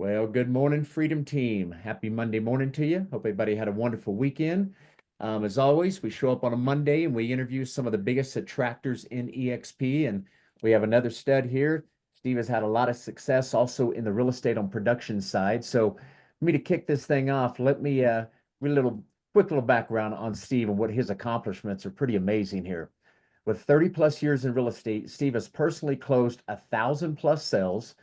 Well, good morning, Freedom Team. Happy Monday morning to you. Hope everybody had a wonderful weekend. As always, we show up on a Monday and we interview some of the biggest attractors in EXP. And we have another stud here. Steve has had a lot of success also in the real estate on production side. So, for me to kick this thing off, let me read a little quick little background on Steve and what his accomplishments are pretty amazing here. With 30 plus years in real estate, Steve has personally closed 1,000 plus sales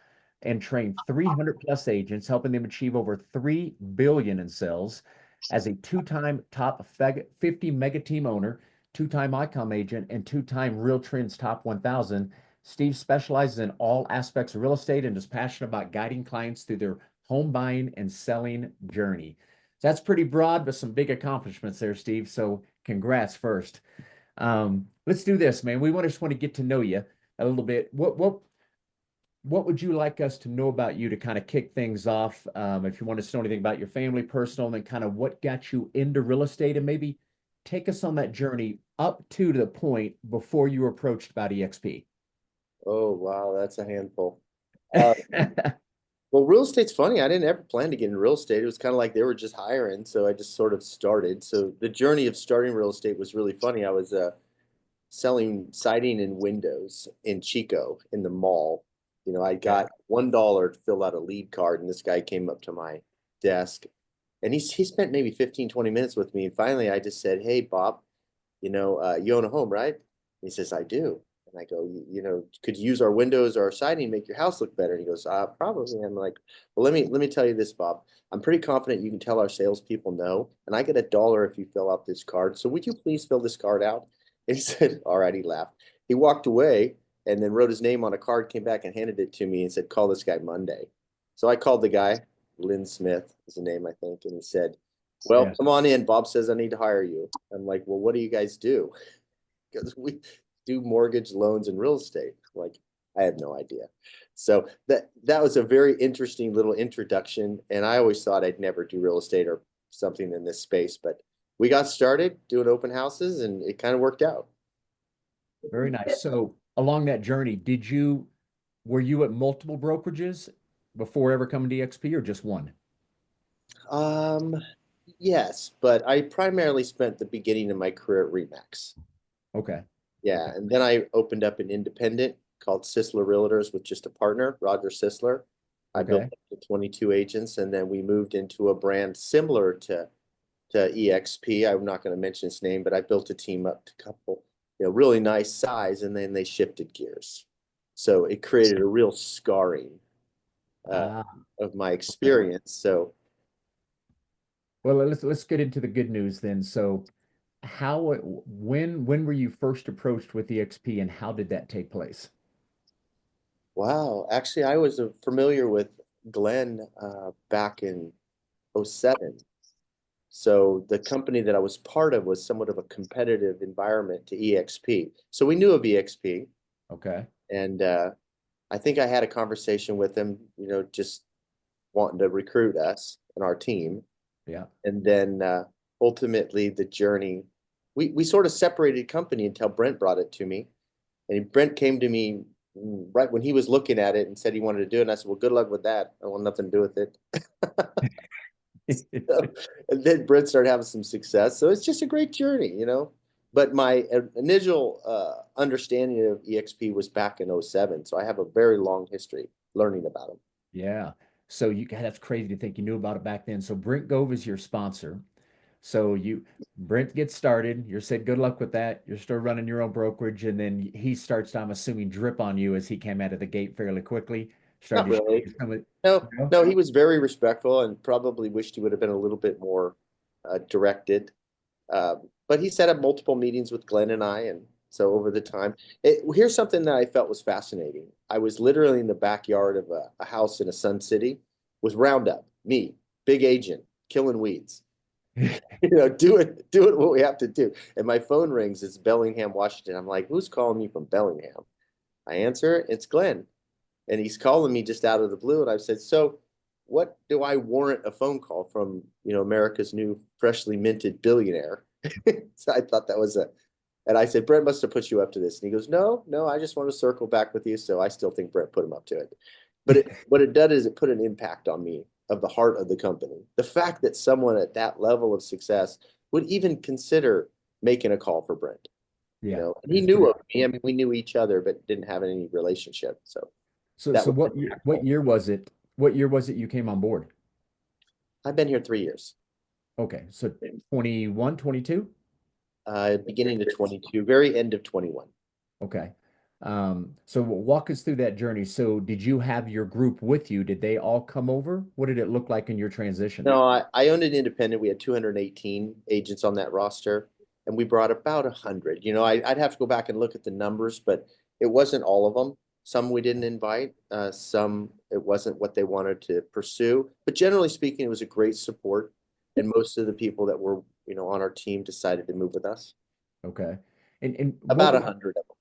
and trained 300 plus agents, helping them achieve over 3 billion in sales. As a two-time top 50 mega team owner, two-time ICOM agent, and two-time Real Trends Top 1,000, Steve specializes in all aspects of real estate and is passionate about guiding clients through their home buying and selling journey. So that's pretty broad, but some big accomplishments there, Steve. So congrats first. Let's do this, man. Just want to get to know you a little bit. What would you like us to know about you to kind of kick things off? If you want us to know anything about your family, personal, and then kind of what got you into real estate, and maybe take us on that journey up to the point before you were approached about EXP. Oh, wow, that's a handful. Uh, well, real estate's funny. I didn't ever plan to get in real estate. It was kind of like they were just hiring, so I just sort of started. So the journey of starting real estate was really funny. I was selling siding and windows in Chico in the mall. I Okay. got $1 to fill out a lead card, and this guy came up to my desk, and he spent maybe 15, 20 minutes with me. And finally, I just said, "Hey, Bob, you own a home, right?" And he says, "I do." And I go, "Could you use our windows or our siding, make your house look better?" And he goes, "Probably." And I'm like, "Well, let me tell you this, Bob. I'm pretty confident you can tell our salespeople no, and I get $1 if you fill out this card. So would you please fill this card out?" And he said, "All right." He laughed. He walked away and then wrote his name on a card, came back and handed it to me and said, "Call this guy Monday." So I called the guy, Lynn Smith is the name, I think, and he said, "Well, Yeah. come on in. Bob says I need to hire you." I'm like, "Well, what do you guys do?" Because we do mortgage loans and real estate. Like, I had no idea. So that was a very interesting little introduction. And I always thought I'd never do real estate or something in this space, but we got started doing open houses and it kind of worked out. Very nice. So along that journey, were you at multiple brokerages before ever coming to EXP or just one? Um, yes, but I primarily spent the beginning of my career at Remax. Okay. Yeah, Okay. and then I opened up an independent called Sisler Realtors with just a partner, Roger Sisler. I built Okay. up to 22 agents, and then we moved into a brand similar to EXP. I'm not going to mention its name, but I built a team up to a couple, really nice size, and then they shifted gears. So it created a real scarring uh, Ah, of my okay. experience. So Well, let's get into the good news then. So when were you first approached with EXP and how did that take place? wow, actually, I was familiar with Glenn back in '07. So the company that I was part of was somewhat of a competitive environment to EXP. So we knew of EXP, Okay. and I think I had a conversation with him, just wanting to recruit us and our team. Yeah. And then ultimately the journey, we sort of separated company until Brent brought it to me. And Brent came to me right when he was looking at it and said he wanted to do it. And I said, "Well, good luck with that. I want nothing to do with it." So, and then Brent started having some success. So it's just a great journey. But my initial understanding of EXP was back in '07. So I have a very long history learning about them. Yeah. So God, that's crazy to think you knew about it back then. So Brent Gove is your sponsor. So Brent gets started. You're said good luck with that. You're still running your own brokerage, and then he starts, I'm assuming, drip on you as he came out of the gate fairly quickly. Started Not to show really. you some of, No, no? no, he was very respectful and probably wished he would have been a little bit more directed. But he set up multiple meetings with Glenn and I, and so over the time, here's something that I felt was fascinating. I was literally in the backyard of a house in a Sun City with Roundup, me, big agent, killing weeds. doing what we have to do. And my phone rings. It's Bellingham, Washington. I'm like, "Who's calling me from Bellingham?" I answer, it's Glenn. And he's calling me just out of the blue. And I said, "So what do I warrant a phone call from, America's new freshly minted billionaire?" So I thought that was and I said, "Brent must have put you up to this." And he goes, "No, no, I just want to circle back with you." So I still think Brent put him up to it. what it did is it put an impact on me of the heart of the company. The fact that someone at that level of success would even consider making a call for Brent. Yeah, And he that's knew pretty. of me. I mean, we knew each other, but didn't have any relationship. So So, that so was what impactful. year was it? What year was it you came on board? I've been here 3 years. Okay, so 21, 22. Beginning to 22, very end of 21. Okay. So walk us through that journey. So did you have your group with you? Did they all come over? What did it look like in your transition? No, I owned an independent. We had 218 agents on that roster, and we brought about 100. I'd have to go back and look at the numbers, but it wasn't all of them. Some we didn't invite. Some it wasn't what they wanted to pursue. But generally speaking, it was a great support, and most of the people that were on our team decided to move with us. Okay. And what About was, 100 of them,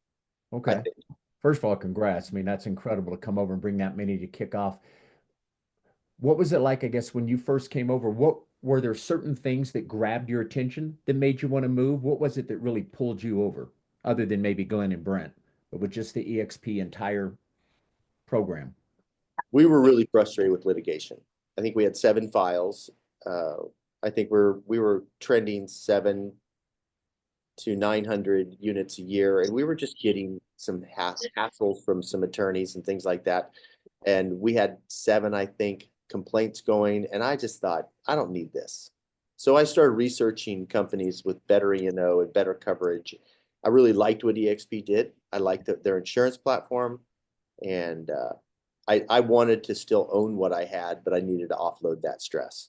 I okay. think. First of all, congrats. I mean, that's incredible to come over and bring that many to kick off. What was it like, I guess, when you first came over? What were there certain things that grabbed your attention that made you want to move? What was it that really pulled you over, other than maybe Glenn and Brent, but with just the EXP entire program? We were really frustrated with litigation. I think we had 7 files. Uh, I think we were trending 7 to 900 units a year, and we were just getting some hassles from some attorneys and things like that. And we had 7, I think, complaints going, and I just thought, I don't need this. So I started researching companies with better E&O and better coverage. I really liked what EXP did. I liked their insurance platform, and I wanted to still own what I had, but I needed to offload that stress.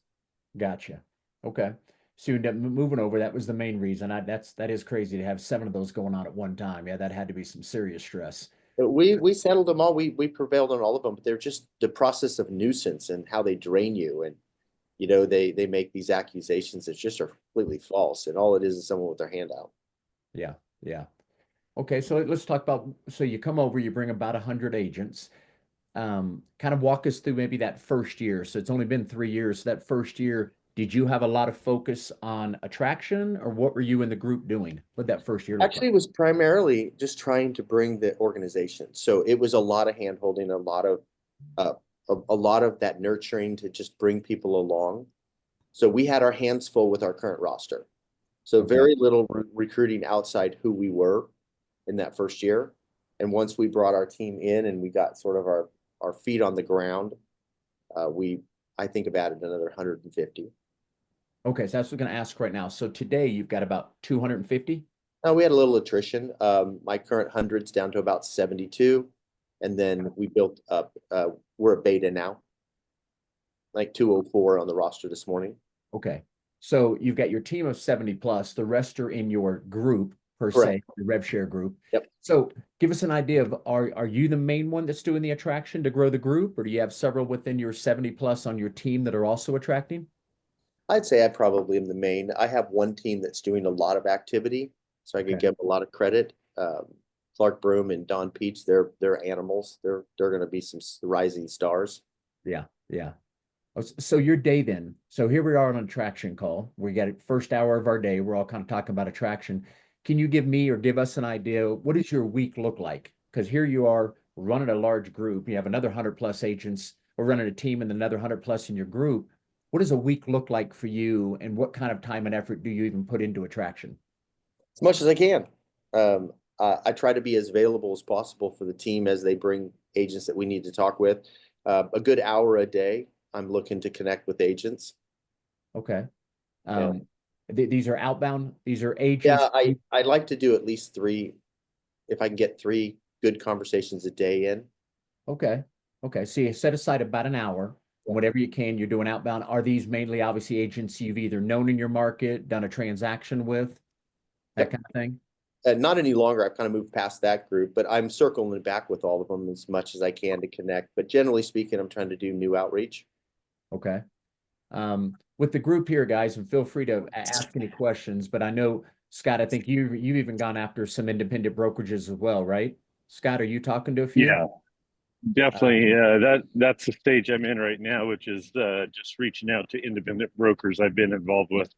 Gotcha. Okay. So you ended up moving over. That was the main reason. That is crazy to have 7 of those going on at one time. Yeah, that had to be some serious stress. But we settled them all. We prevailed on all of them, but they're just the process of nuisance and how they drain you. And they make these accusations that just are completely false, and all it is someone with their hand out. Yeah, yeah. Okay, so let's talk about, so you come over, you bring about 100 agents. Kind of walk us through maybe that first year. So it's only been 3 years. So that first year, did you have a lot of focus on attraction, or what were you in the group doing? What that first year look like? Actually, it was primarily just trying to bring the organization. So it was a lot of hand holding, uh, a lot of that nurturing to just bring people along. So we had our hands full with our current roster. So Okay. very little recruiting outside who we were in that first year. And once we brought our team in and we got sort of our feet on the ground, we I think about it another 150. Okay, so that's what I'm going to ask right now. So today you've got about 250. We had a little attrition. My current hundred's down to about 72, and then we built up. We're a beta now, like 204 on the roster this morning. Okay. So you've got your team of 70 plus, the rest are in your group per Correct. se, the rev share group. Yep. So give us an idea of, are you the main one that's doing the attraction to grow the group, or do you have several within your 70 plus on your team that are also attracting? I'd say I probably am the main. I have one team that's doing a lot of activity, so I could Okay. give them a lot of credit. Clark Broom and Don Peach, they're animals. They're going to be some rising stars. Yeah. Yeah. So your day then. So here we are on an attraction call. We got it first hour of our day. We're all kind of talking about attraction. Can you give me or give us an idea? What does your week look like? Because here you are running a large group. You have another 100 plus agents, or running a team and another 100 plus in your group. What does a week look like for you? And what kind of time and effort do you even put into attraction? As much as I can. I try to be as available as possible for the team as they bring agents that we need to talk with. A good hour a day, I'm looking to connect with agents. Okay. Yeah, These are outbound. These are agents. yeah. I'd like to do at least 3, if I can get 3 good conversations a day in. Okay. Okay. So you set aside about an hour, Yeah. whatever you can, you're doing outbound. Are these mainly obviously agents you've either known in your market, done a transaction with, that Yep. kind of thing? Not any longer. I've kind of moved past that group, but I'm circling back with all of them as much as I can to connect. But generally speaking, I'm trying to do new outreach. Okay. With the group here, guys, and feel free to ask any questions, but I know, Scott, I think you've even gone after some independent brokerages as well, right? Scott, are you talking to a few? Yeah, definitely. That's the stage I'm in right now, which is just reaching out to independent brokers I've been involved with.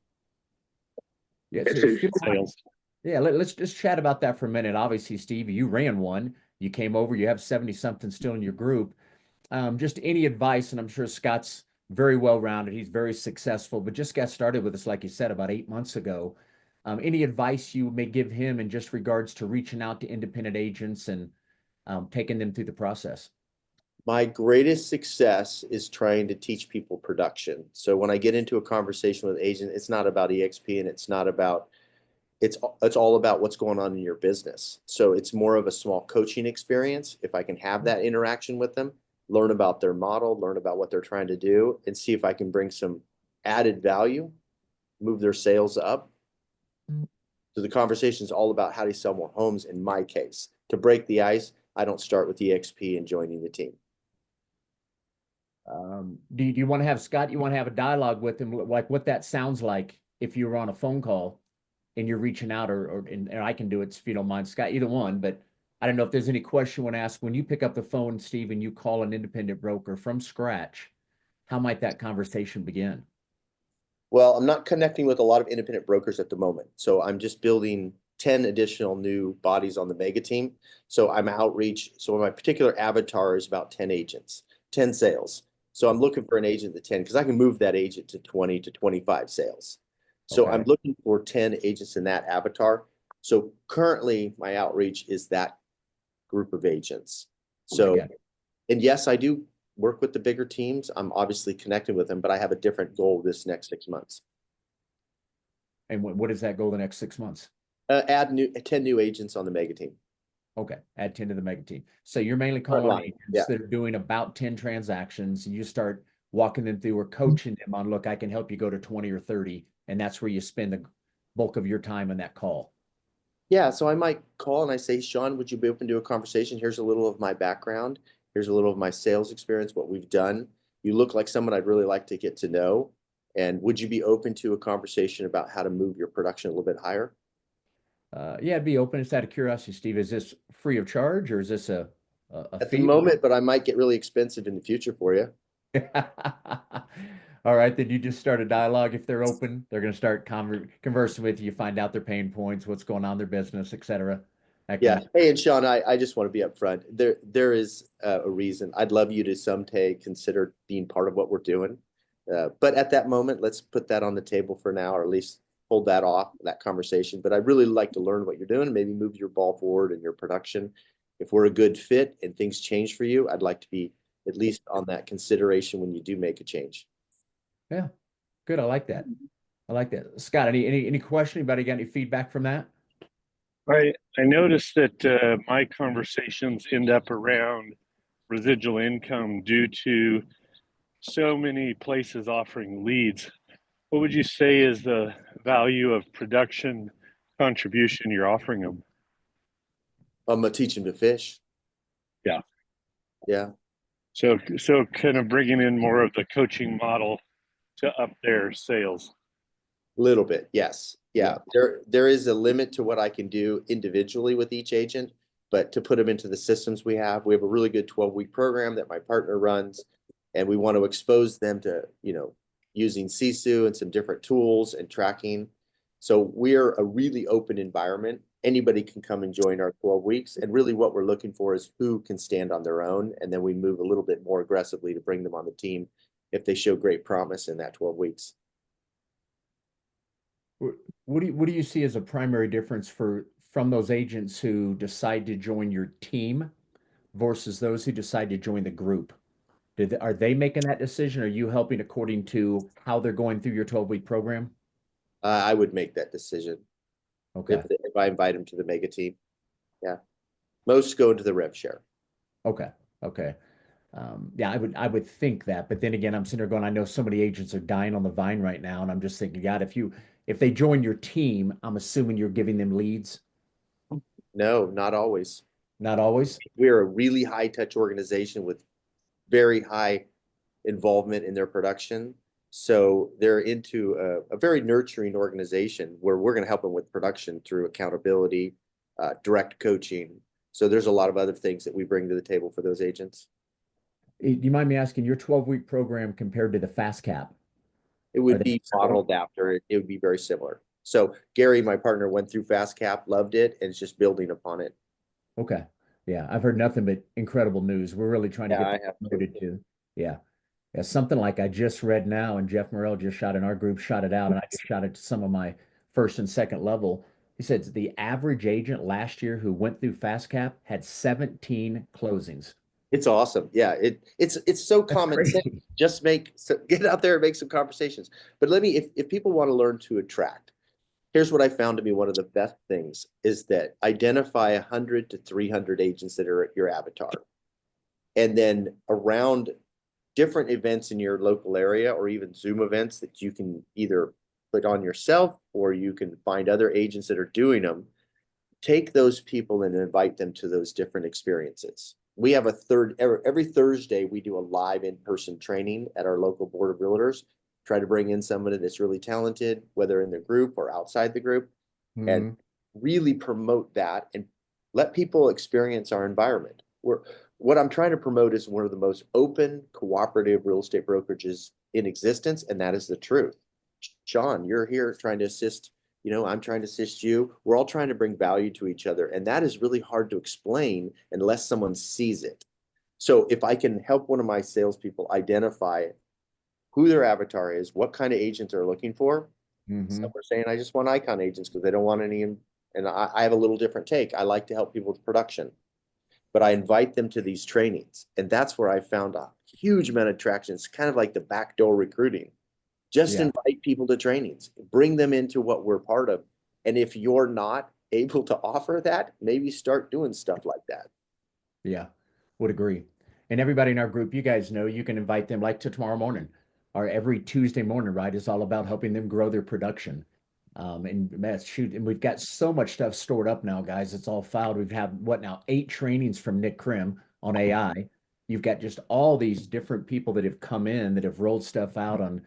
Yeah, so if you don't mind, Sales. yeah, let's just chat about that for a minute. Obviously, Steve, you ran one, you came over, you have 70 something still in your group. Just any advice, and I'm sure Scott's very well-rounded. He's very successful, but just got started with us, like you said, about 8 months ago. Any advice you may give him in just regards to reaching out to independent agents and taking them through the process? My greatest success is trying to teach people production. So when I get into a conversation with an agent, it's not about EXP and it's not about it's all about what's going on in your business. So it's more of a small coaching experience. If I can have that interaction with them, learn about their model, learn about what they're trying to do, and see if I can bring some added value, move their sales up. So the conversation is all about how do you sell more homes in my case. To break the ice, I don't start with EXP and joining the team. Do you want to have Scott? You want to have a dialogue with him, like what that sounds like if you were on a phone call and you're reaching out, and I can do it if you don't mind, Scott, either one. But I don't know if there's any question you want to ask when you pick up the phone, Steve, and you call an independent broker from scratch. How might that conversation begin? Well, I'm not connecting with a lot of independent brokers at the moment. So I'm just building 10 additional new bodies on the mega team. So I'm outreach. So my particular avatar is about 10 agents, 10 sales. So I'm looking for an agent to 10 because I can move that agent to 20 to 25 sales. So I'm Okay. looking for 10 agents in that avatar. So currently my outreach is that group of agents. So, Okay. and yes, I do work with the bigger teams. I'm obviously connected with them, but I have a different goal this next 6 months. And what is that goal the next 6 months? Add 10 new agents on the mega team. Okay, add 10 to the mega team. So you're mainly Front calling line, agents yeah. that are doing about 10 transactions, and you start walking them through or coaching them on, look, I can help you go to 20 or 30, and that's where you spend the bulk of your time on that call. Yeah, so I might call and I say, Sean, would you be open to a conversation? Here's a little of my background. Here's a little of my sales experience, what we've done. You look like someone I'd really like to get to know. And would you be open to a conversation about how to move your production a little bit higher? Yeah, I'd be open. Just out of curiosity, Steve, is this free of charge or is this a At the fee? moment, but I might get really expensive in the future for you. All right, then you just start a dialogue. If they're open, they're going to start conversing with you, find out their pain points, what's going on in their business, et cetera. That kind Yeah. of Hey, and Sean, I just want to be upfront. There is a reason. I'd love you to someday consider being part of what we're doing. But at that moment, let's put that on the table for now, or at least hold that off, that conversation. But I'd really like to learn what you're doing and maybe move your ball forward in your production. If we're a good fit and things change for you, I'd like to be at least on that consideration when you do make a change. Yeah, good. I like that. I like that. Scott, any question? Anybody got any feedback from that? I noticed that my conversations end up around residual income due to so many places offering leads. What would you say is the value of production contribution you're offering them? I'm gonna teach them to fish. Yeah. Yeah. So kind of bringing in more of the coaching model to up their sales. Little bit, yes. Yeah. Yeah. There is a limit to what I can do individually with each agent, but to put them into the systems we have a really good 12-week program that my partner runs, and we want to expose them to, using Sisu and some different tools and tracking. So we're a really open environment. Anybody can come and join our 12 weeks. And really what we're looking for is who can stand on their own. And then we move a little bit more aggressively to bring them on the team if they show great promise in that 12 weeks. What do you see as a primary difference from those agents who decide to join your team versus those who decide to join the group? Are they making that decision? Are you helping according to how they're going through your 12-week program? I would make that decision Okay. if I invite them to the mega team. Yeah. Most go into the rev share. Okay. Okay. Yeah, I would think that, but then again, I'm sitting there going, I know so many agents are dying on the vine right now, and I'm just thinking, God, if they join your team, I'm assuming you're giving them leads. No, not always. Not always. We're a really high touch organization with very high involvement in their production. So they're into a very nurturing organization where we're going to help them with production through accountability, direct coaching. So there's a lot of other things that we bring to the table for those agents. Do you mind me asking your 12-week program compared to the fast cap? It Are would they be similar? modeled after it. It would be very similar. So Gary, my partner, went through Fast Cap, loved it, and is just building upon it. Okay. Yeah, I've heard nothing but incredible news. We're really trying to Yeah, get I that have to. promoted to. Yeah. Yeah, something like I just read now, and Jeff Morrell just shot in our group, shot it out, and I just shot it to some of my first and second level. He said the average agent last year who went through FastCap had 17 closings. It's awesome. Yeah, it's so That's common sense. crazy. Just get out there and make some conversations. But let me, if people want to learn to attract, here's what I found to be one of the best things is that identify 100 to 300 agents that are your avatar. And then around different events in your local area or even Zoom events that you can either put on yourself or you can find other agents that are doing them, take those people and invite them to those different experiences. We have every Thursday, we do a live in-person training at our local board of realtors, try to bring in somebody that's really talented, whether in the group or outside the group, and Mhm. really promote that and let people experience our environment. What I'm trying to promote is one of the most open, cooperative real estate brokerages in existence, and that is the truth. Sean, you're here trying to assist, I'm trying to assist you. We're all trying to bring value to each other, and that is really hard to explain unless someone sees it. So if I can help one of my salespeople identify who their avatar is, what kind of agent they're looking for. Some Mhm. are saying, I just want icon agents because they don't want any, and I have a little different take. I like to help people with production, but I invite them to these trainings. And that's where I found a huge amount of traction. It's kind of like the backdoor recruiting. Just Yeah. invite people to trainings, bring them into what we're part of. And if you're not able to offer that, maybe start doing stuff like that. Yeah, would agree. And everybody in our group, you guys know, you can invite them like to tomorrow morning or every Tuesday morning, right? Is all about helping them grow their production. And man, shoot, and we've got so much stuff stored up now, guys. It's all filed. We've had what now, 8 trainings from Nick Krim on AI. You've got just all these different people that have come in that have rolled stuff out on,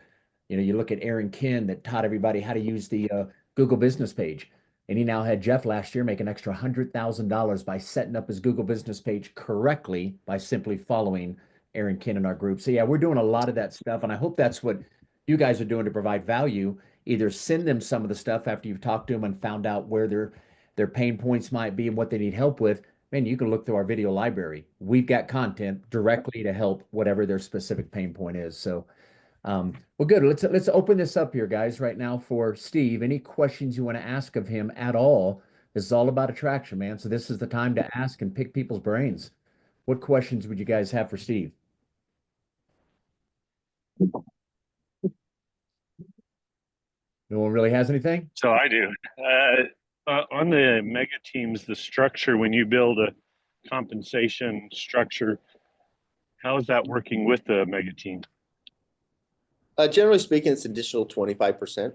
you look at Aaron Kin that taught everybody how to use the Google business page. And he now had Jeff last year make an extra $100,000 by setting up his Google business page correctly by simply following Aaron Kin in our group. So yeah, we're doing a lot of that stuff. And I hope that's what you guys are doing to provide value. Either send them some of the stuff after you've talked to them and found out where their pain points might be and what they need help with. Man, you can look through our video library. We've got content directly to help whatever their specific pain point is. So well, good. Let's open this up here, guys, right now for Steve. Any questions you want to ask of him at all? This is all about attraction, man. So this is the time to ask and pick people's brains. What questions would you guys have for Steve? No one really has anything? So I do. On the mega teams, the structure, when you build a compensation structure, how is that working with the mega team? Generally speaking, it's additional 25%.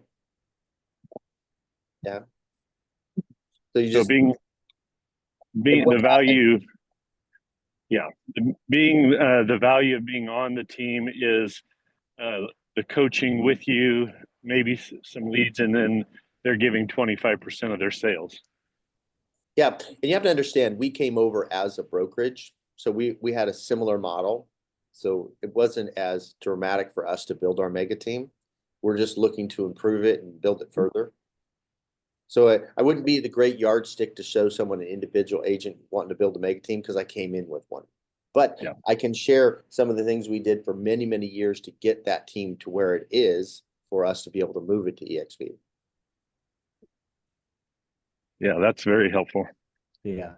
Yeah. So you So just, and being the what's happened, value, yeah, being the value of being on the team is the coaching with you, maybe some leads, and then they're giving 25% of their sales. yeah. And you have to understand, we came over as a brokerage. So we had a similar model. So it wasn't as dramatic for us to build our mega team. We're just looking to improve it and build it further. So I wouldn't be the great yardstick to show someone an individual agent wanting to build a mega team because I came in with one. But Yeah. I can share some of the things we did for many, many years to get that team to where it is for us to be able to move it to EXP. Yeah, that's very helpful. Yeah.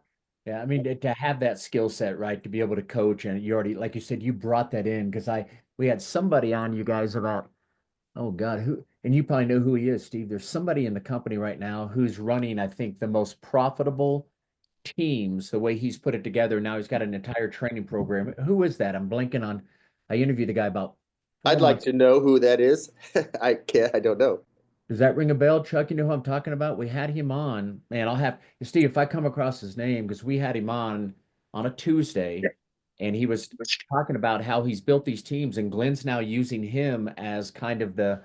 Yeah. I mean, to have that skill set, right, to be able to coach, and you already, like you said, you brought that in because we had somebody on you guys about, oh God, who, and you probably know who he is, Steve. There's somebody in the company right now who's running, I think, the most profitable teams, the way he's put it together. Now he's got an entire training program. Who is that? I'm blanking on. I interviewed the guy about four I'd like months. to know who that is. I don't know. Does that ring a bell, Chuck? You know who I'm talking about? We had him on. Man, I'll have Steve if I come across his name because we had him on a Tuesday, and he was talking about how he's built these teams, and Glenn's now using him as kind of uh,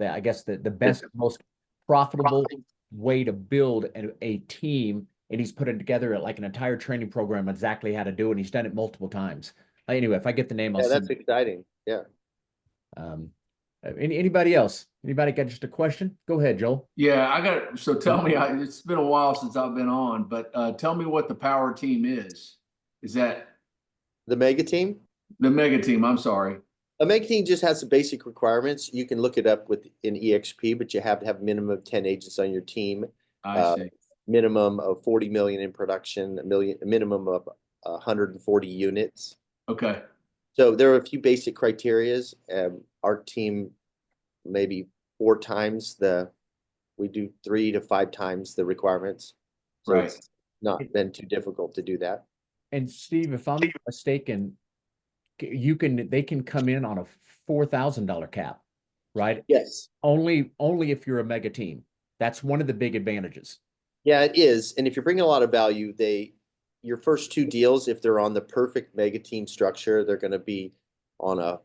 I guess the best, most profitable way to build a team, and he's put it together like an entire training program exactly how to do it. He's done it multiple times. Anyway, if I get the name, I'll Yeah, send that's it. exciting. Yeah. Um, Anybody else? Anybody got just a question? Go ahead, Joel. Yeah, so tell me, it's been a while since I've been on, but tell me what the power team is. Is that The mega team? the mega team? I'm sorry. A mega team just has the basic requirements. You can look it up in EXP, but you have to have a minimum of 10 agents on your team. I see. Minimum of 40 million in production, a minimum of 140 units. Okay. So there are a few basic criterias. Our team maybe 4 times we do 3 to 5 times the requirements. So Right. it's not been too difficult to do that. And Steve, if I'm not mistaken, they can come in on a $4,000 cap, right? Yes. Only if you're a mega team. That's one of the big advantages. Yeah, it is. And if you're bringing a lot of value, your first 2 deals, if they're on the perfect mega team structure, they're going to be on a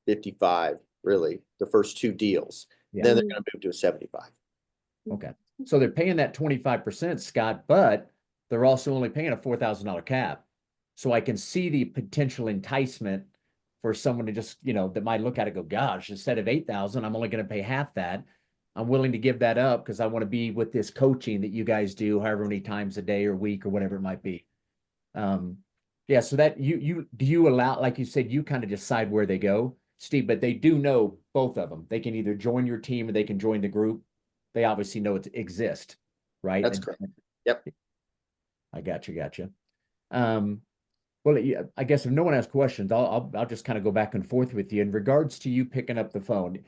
55, really, the first 2 deals. Yeah. Then they're going to move to a 75. Okay. So they're paying that 25%, Scott, but they're also only paying a $4,000 cap. So I can see the potential enticement for someone to just, that might look at it and go, gosh, instead of 8,000, I'm only going to pay half that. I'm willing to give that up because I want to be with this coaching that you guys do however many times a day or week or whatever it might be. Yeah. So that do you allow, like you said, you kind of decide where they go, Steve, but they do know both of them. They can either join your team or they can join the group. They obviously know it exists, right? That's correct. Yep. I gotcha. Well, yeah, I guess if no one has questions, I'll just kind of go back and forth with you in regards to you picking up the phone.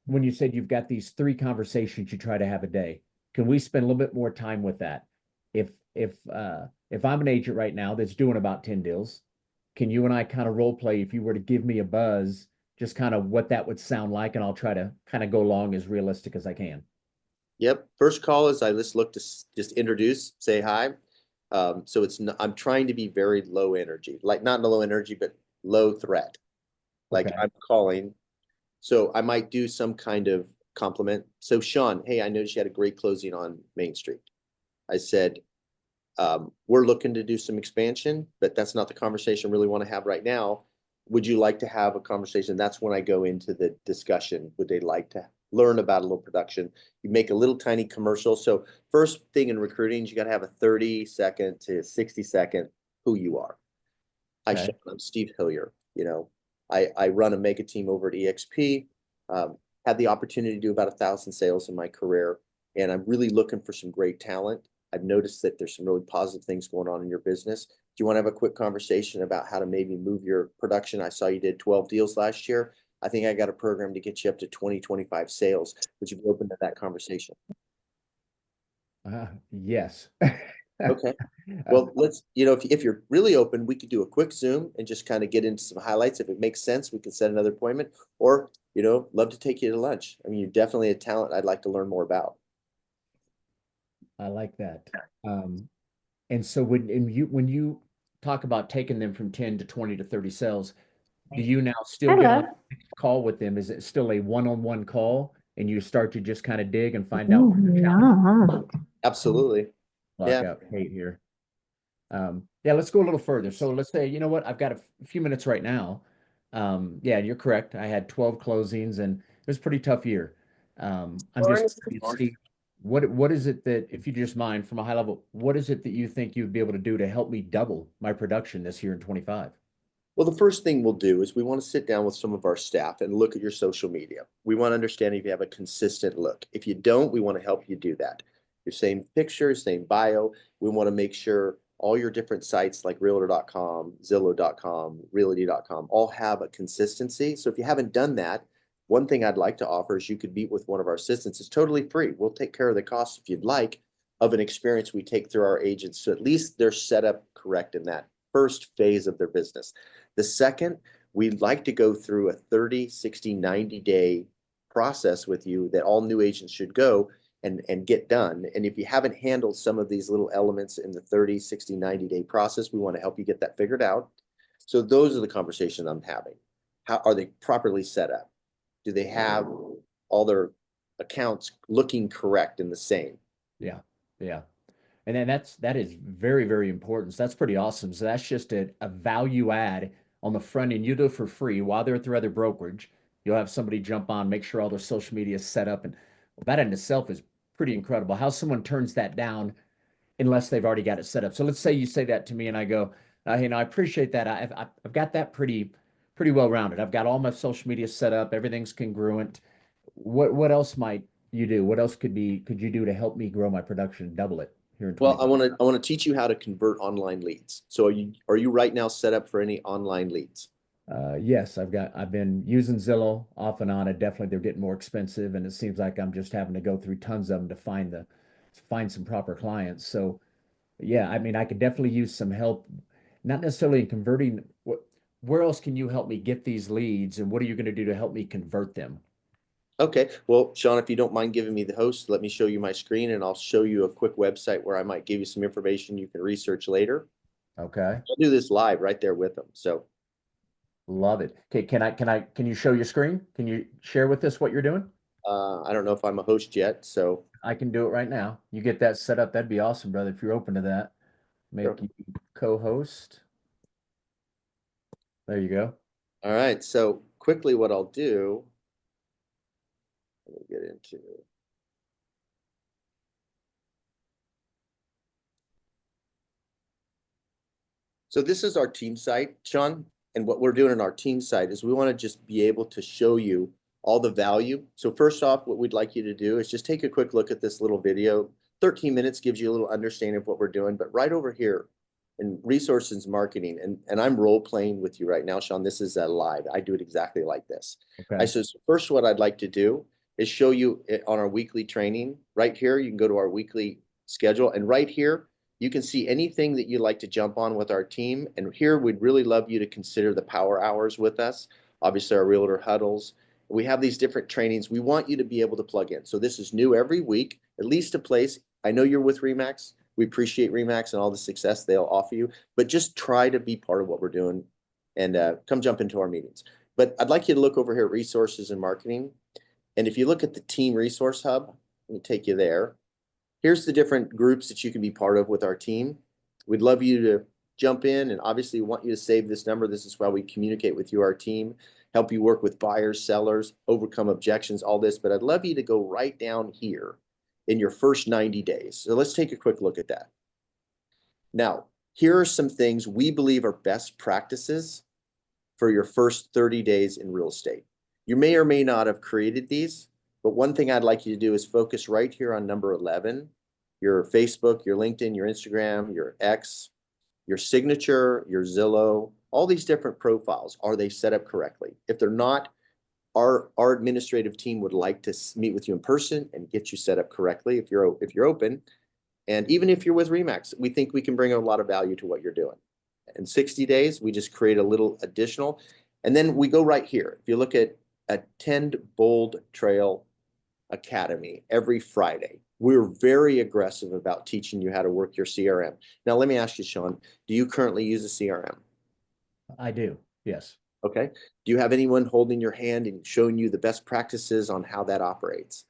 When you said you've got these 3 conversations you try to have a day, can we spend a little bit more time with that? If I'm an agent right now that's doing about 10 deals, can you and I kind of role play if you were to give me a buzz, just kind of what that would sound like, and I'll try to kind of go along as realistic as I can. Yep. First call is I just look to just introduce, say hi. So I'm trying to be very low energy, like not low energy, but low threat. Like Okay. I'm calling. So I might do some kind of compliment. So Sean, hey, I noticed you had a great closing on Main Street. I said, we're looking to do some expansion, but that's not the conversation I really want to have right now. Would you like to have a conversation? That's when I go into the discussion. Would they like to learn about a little production? You make a little tiny commercial. So first thing in recruiting, you got to have a 30-second to 60-second who you are. Okay. I'm Steve Hillier. I run a mega team over at EXP. Had the opportunity to do about 1,000 sales in my career, and I'm really looking for some great talent. I've noticed that there's some really positive things going on in your business. Do you want to have a quick conversation about how to maybe move your production? I saw you did 12 deals last year. I think I got a program to get you up to 20, 25 sales. Would you be open to that conversation? Yes. Okay. Well, if you're really open, we could do a quick Zoom and just kind of get into some highlights. If it makes sense, we can set another appointment, or, love to take you to lunch. I mean, you're definitely a talent I'd like to learn more about. I like that. And so when you talk about taking them from 10 to 20 to 30 sales, do you now still get on a call with them? Is it still a one-on-one call and you start to just kind of dig and find out what the challenge is? Absolutely. Lock Yeah. out Kate here. Yeah, let's go a little further. So let's say, you know what, I've got a few minutes right now. Yeah, you're correct. I had 12 closings and it was a pretty tough year. I'm just Steve, what is it that, if you just mind from a high level, what is it that you think you'd be able to do to help me double my production this year in 25? Well, the first thing we'll do is we want to sit down with some of our staff and look at your social media. We want to understand if you have a consistent look. If you don't, we want to help you do that. Your same picture, same bio. We want to make sure all your different sites like realtor.com, zillow.com, realty.com all have a consistency. So if you haven't done that, one thing I'd like to offer is you could meet with one of our assistants. It's totally free. We'll take care of the costs if you'd like of an experience we take through our agents. So at least they're set up correct in that first phase of their business. The second, we'd like to go through a 30, 60, 90-day process with you that all new agents should go and get done. And if you haven't handled some of these little elements in the 30, 60, 90-day process, we want to help you get that figured out. So those are the conversations I'm having. How are they properly set up? Do they have all their accounts looking correct and the same? Yeah. And then that is very, very important. So that's pretty awesome. So that's just a value add on the front end. You do it for free while they're at their other brokerage. You'll have somebody jump on, make sure all their social media is set up. And that in itself is pretty incredible. How someone turns that down unless they've already got it set up. So let's say you say that to me and I go, I appreciate that. I've got that pretty well rounded. I've got all my social media set up. Everything's congruent. What else might you do? What else could you do to help me grow my production, double it here in Well, 20? I want to teach you how to convert online leads. So are you right now set up for any online leads? Yes, I've been using Zillow off and on. And definitely they're getting more expensive, and it seems like I'm just having to go through tons of them to find some proper clients. So yeah, I mean, I could definitely use some help, not necessarily in converting. Where else can you help me get these leads, and what are you going to do to help me convert them? Okay. Well, Sean, if you don't mind giving me the host, let me show you my screen and I'll show you a quick website where I might give you some information you can research later. Okay, I'll do this live right there with them. So love it. Okay, can you show your screen? Can you share with us what you're doing? I don't know if I'm a host yet. So I can do it right now. You get that set up. That'd be awesome, brother. If you're open to that, make sure. you co-host. There you go. All right. So quickly, what I'll do, let me get into. So this is our team site, Sean. And what we're doing in our team site is we want to just be able to show you all the value. So first off, what we'd like you to do is just take a quick look at this little video. 13 minutes gives you a little understanding of what we're doing. But right over here in resources marketing, and I'm role playing with you right now, Sean. This is live. I do it exactly like this. Okay. So first, what I'd like to do is show you it on our weekly training. Right here, you can go to our weekly schedule. And right here, you can see anything that you'd like to jump on with our team. And here, we'd really love you to consider the power hours with us. Obviously, our realtor huddles. We have these different trainings. We want you to be able to plug in. So this is new every week, at least a place. I know you're with Remax. We appreciate Remax and all the success they'll offer you, but just try to be part of what we're doing and come jump into our meetings. But I'd like you to look over here at resources and marketing. And if you look at the team resource hub, let me take you there. Here's the different groups that you can be part of with our team. We'd love you to jump in, and obviously want you to save this number. This is why we communicate with you, our team, help you work with buyers, sellers, overcome objections, all this. But I'd love you to go right down here in your first 90 days. So let's take a quick look at that. Now, here are some things we believe are best practices for your first 30 days in real estate. You may or may not have created these, but one thing I'd like you to do is focus right here on number 11, your Facebook, your LinkedIn, your Instagram, your X, your signature, your Zillow, all these different profiles. Are they set up correctly? If they're not, our administrative team would like to meet with you in person and get you set up correctly if you're open. And even if you're with Remax, we think we can bring a lot of value to what you're doing. In 60 days, we just create a little additional. And then we go right here. If you look at Attend Bold Trail Academy every Friday, we're very aggressive about teaching you how to work your CRM. Now, let me ask you, Sean, do you currently use a CRM? I do. Yes. Okay. Do you have anyone holding your hand and showing you the best practices on how that operates?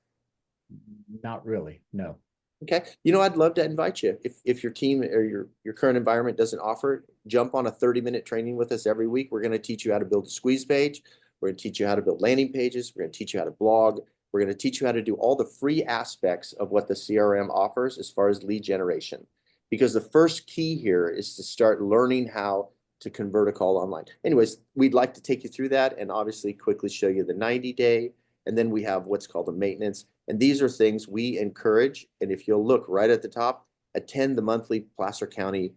Not really. No. Okay. I'd love to invite you. If your team or your current environment doesn't offer it, jump on a 30-minute training with us every week. We're going to teach you how to build a squeeze page. We're going to teach you how to build landing pages. We're going to teach you how to blog. We're going to teach you how to do all the free aspects of what the CRM offers as far as lead generation. Because the first key here is to start learning how to convert a call online. Anyways, we'd like to take you through that and obviously quickly show you the 90-day. And then we have what's called a maintenance. And these are things we encourage. And if you'll look right at the top, attend the monthly Placer County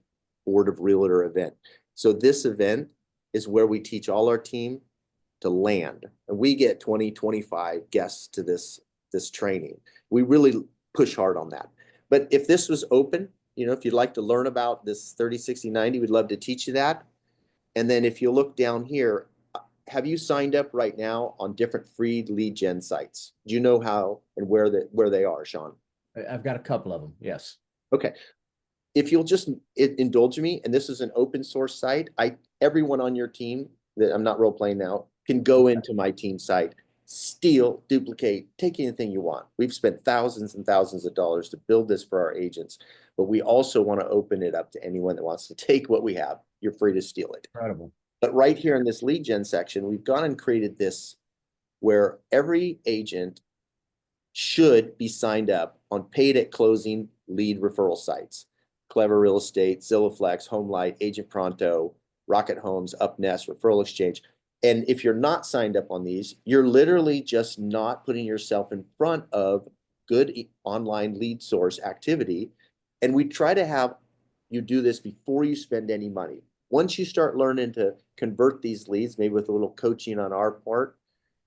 Board of Realtor event. So this event is where we teach all our team to land. And we get 20, 25 guests to this training. We really push hard on that. But if this was open, if you'd like to learn about this 30, 60, 90, we'd love to teach you that. And then if you look down here, have you signed up right now on different free lead gen sites? Do you know how and where they are, Sean? I've got a couple of them. Yes. Okay. If you'll just indulge me, and this is an open source site, everyone on your team that I'm not role playing now can go into my team site, steal, duplicate, take anything you want. We've spent thousands and thousands of dollars to build this for our agents, but we also want to open it up to anyone that wants to take what we have. You're free to steal it. Incredible. But right here in this lead gen section, we've gone and created this where every agent should be signed up on paid at closing lead referral sites. Clever Real Estate, ZillowFlex, HomeLight, Agent Pronto, Rocket Homes, UpNest, Referral Exchange. And if you're not signed up on these, you're literally just not putting yourself in front of good online lead source activity. And we try to have you do this before you spend any money. Once you start learning to convert these leads, maybe with a little coaching on our part,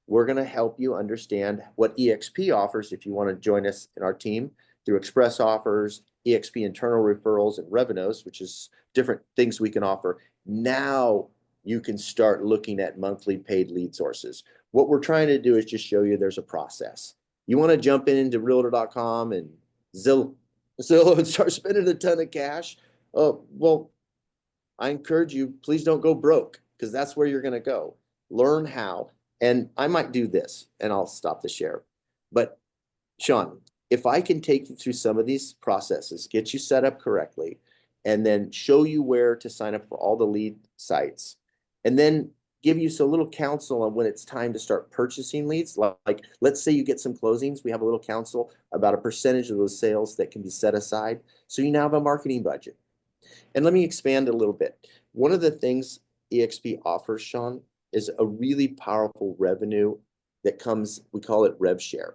we're going to help you understand what EXP offers if you want to join us in our team through Express Offers, EXP internal referrals, and Revenues, which is different things we can offer. Now you can start looking at monthly paid lead sources. What we're trying to do is just show you there's a process. You want to jump into realtor.com and Zillow and start spending a ton of cash? Oh, well, I encourage you, please don't go broke, because that's where you're going to go. Learn how. And I might do this, and I'll stop the share. But Sean, if I can take you through some of these processes, get you set up correctly, and then show you where to sign up for all the lead sites, and then give you a little counsel on when it's time to start purchasing leads. Like, let's say you get some closings, we have a little counsel about a percentage of those sales that can be set aside. So you now have a marketing budget. And let me expand a little bit. One of the things EXP offers, Sean, is a really powerful revenue that comes, we call it rev share.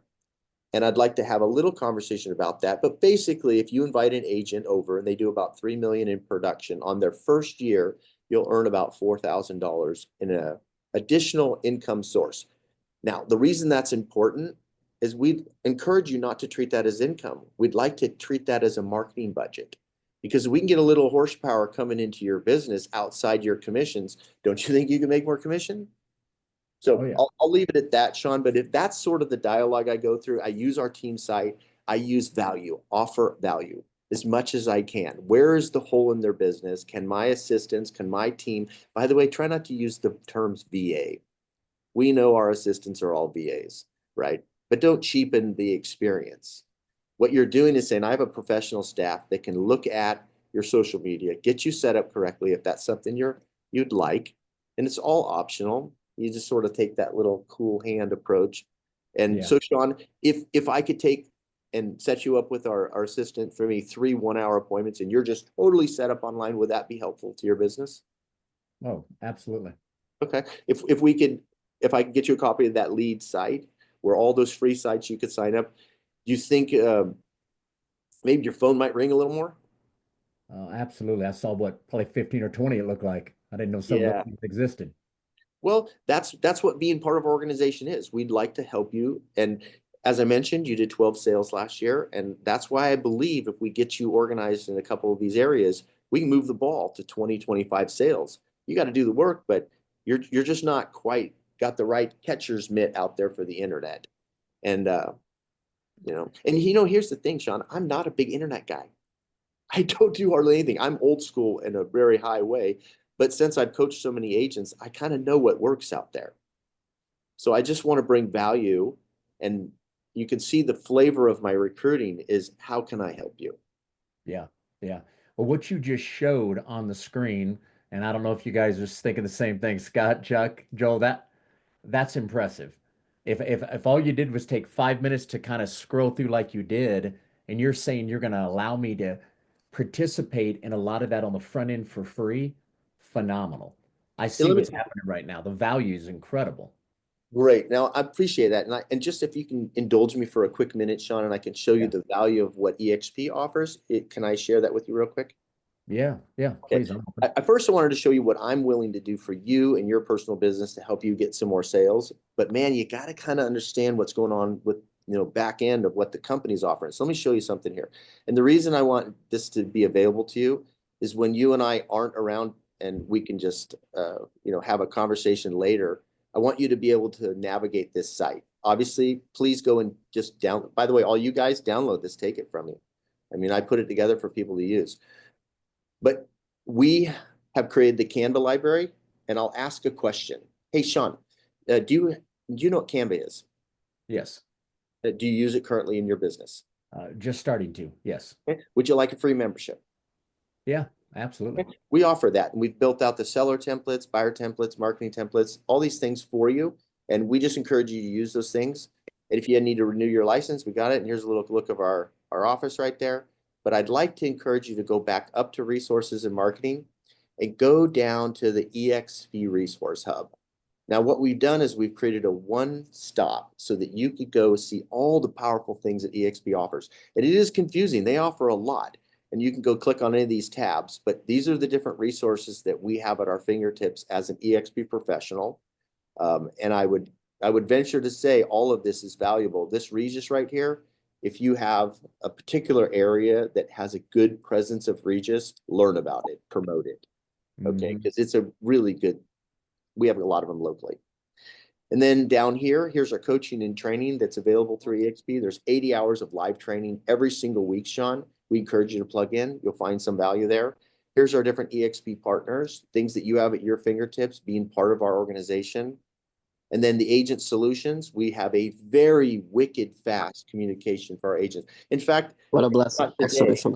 And I'd like to have a little conversation about that. But basically, if you invite an agent over and they do about $3 million in production on their first year, you'll earn about $4,000 in an additional income source. Now, the reason that's important is we encourage you not to treat that as income. We'd like to treat that as a marketing budget, because we can get a little horsepower coming into your business outside your commissions. Don't you think you can make more commission? So Oh, yeah. I'll leave it at that, Sean. But if that's sort of the dialogue I go through, I use our team site. I use value, offer value as much as I can. Where is the hole in their business? Can my assistants, can my team, by the way, try not to use the terms VA. We know our assistants are all VAs, right? But don't cheapen the experience. What you're doing is saying, I have a professional staff that can look at your social media, get you set up correctly if that's something you'd like. And it's all optional. You just sort of take that little cool hand approach. And Yeah. so, Sean, if I could take and set you up with our assistant for me 3 1-hour appointments, and you're just totally set up online, would that be helpful to your business? Oh, absolutely. Okay. If I could get you a copy of that lead site where all those free sites you could sign up, do you think maybe your phone might ring a little more? Absolutely. I saw probably 15 or 20 it looked like. I didn't know so Yeah. much existed. Well, that's what being part of our organization is. We'd like to help you. And as I mentioned, you did 12 sales last year. And that's why I believe if we get you organized in a couple of these areas, we can move the ball to 20, 25 sales. You got to do the work, but you're just not quite got the right catcher's mitt out there for the internet. And here's the thing, Sean, I'm not a big internet guy. I don't do hardly anything. I'm old school in a very high way. But since I've coached so many agents, I kind of know what works out there. So I just want to bring value. And you can see the flavor of my recruiting is, how can I help you? Yeah. Yeah. Well, what you just showed on the screen, and I don't know if you guys are thinking the same thing, Scott, Chuck, Joel, that's impressive. If all you did was take 5 minutes to kind of scroll through like you did, and you're saying you're going to allow me to participate in a lot of that on the front end for free, phenomenal. I And see let me what's happening right now. The value is incredible. Great. Now I appreciate that. And just if you can indulge me for a quick minute, Sean, and I can show you Yeah. the value of what EXP offers. Can I share that with you real quick? Yeah. Yeah. Okay. Please. I first wanted to show you what I'm willing to do for you and your personal business to help you get some more sales. But man, you got to kind of understand what's going on with, back end of what the company's offering. So let me show you something here. And the reason I want this to be available to you is when you and I aren't around and we can just, have a conversation later. I want you to be able to navigate this site. Obviously, please go and just by the way, all you guys download this, take it from me. I mean, I put it together for people to use. But we have created the Canva library, and I'll ask a question. Hey, Sean, do you know what Canva is? Yes. Do you use it currently in your business? Just starting to. Yes. Okay. Would you like a free membership? Yeah. absolutely. We offer that, and we've built out the seller templates, buyer templates, marketing templates, all these things for you. And we just encourage you to use those things. And if you need to renew your license, we got it. And here's a little look of our office right there. But I'd like to encourage you to go back up to resources and marketing and go down to the EXP resource hub. Now, what we've done is we've created a one-stop so that you could go see all the powerful things that EXP offers. And it is confusing. They offer a lot. And you can go click on any of these tabs, but these are the different resources that we have at our fingertips as an EXP professional. And I would venture to say all of this is valuable. This Regis right here, if you have a particular area that has a good presence of Regis, learn about it, promote it. Okay, because it's a really good, we have a lot of them locally. And then down here, here's our coaching and training that's available through EXP. There's 80 hours of live training every single week, Sean. We encourage you to plug in. You'll find some value there. Here's our different EXP partners, things that you have at your fingertips being part of our organization. And then the agent solutions, we have a very wicked fast communication for our agents. In fact, What a blessing. today, Exhibition.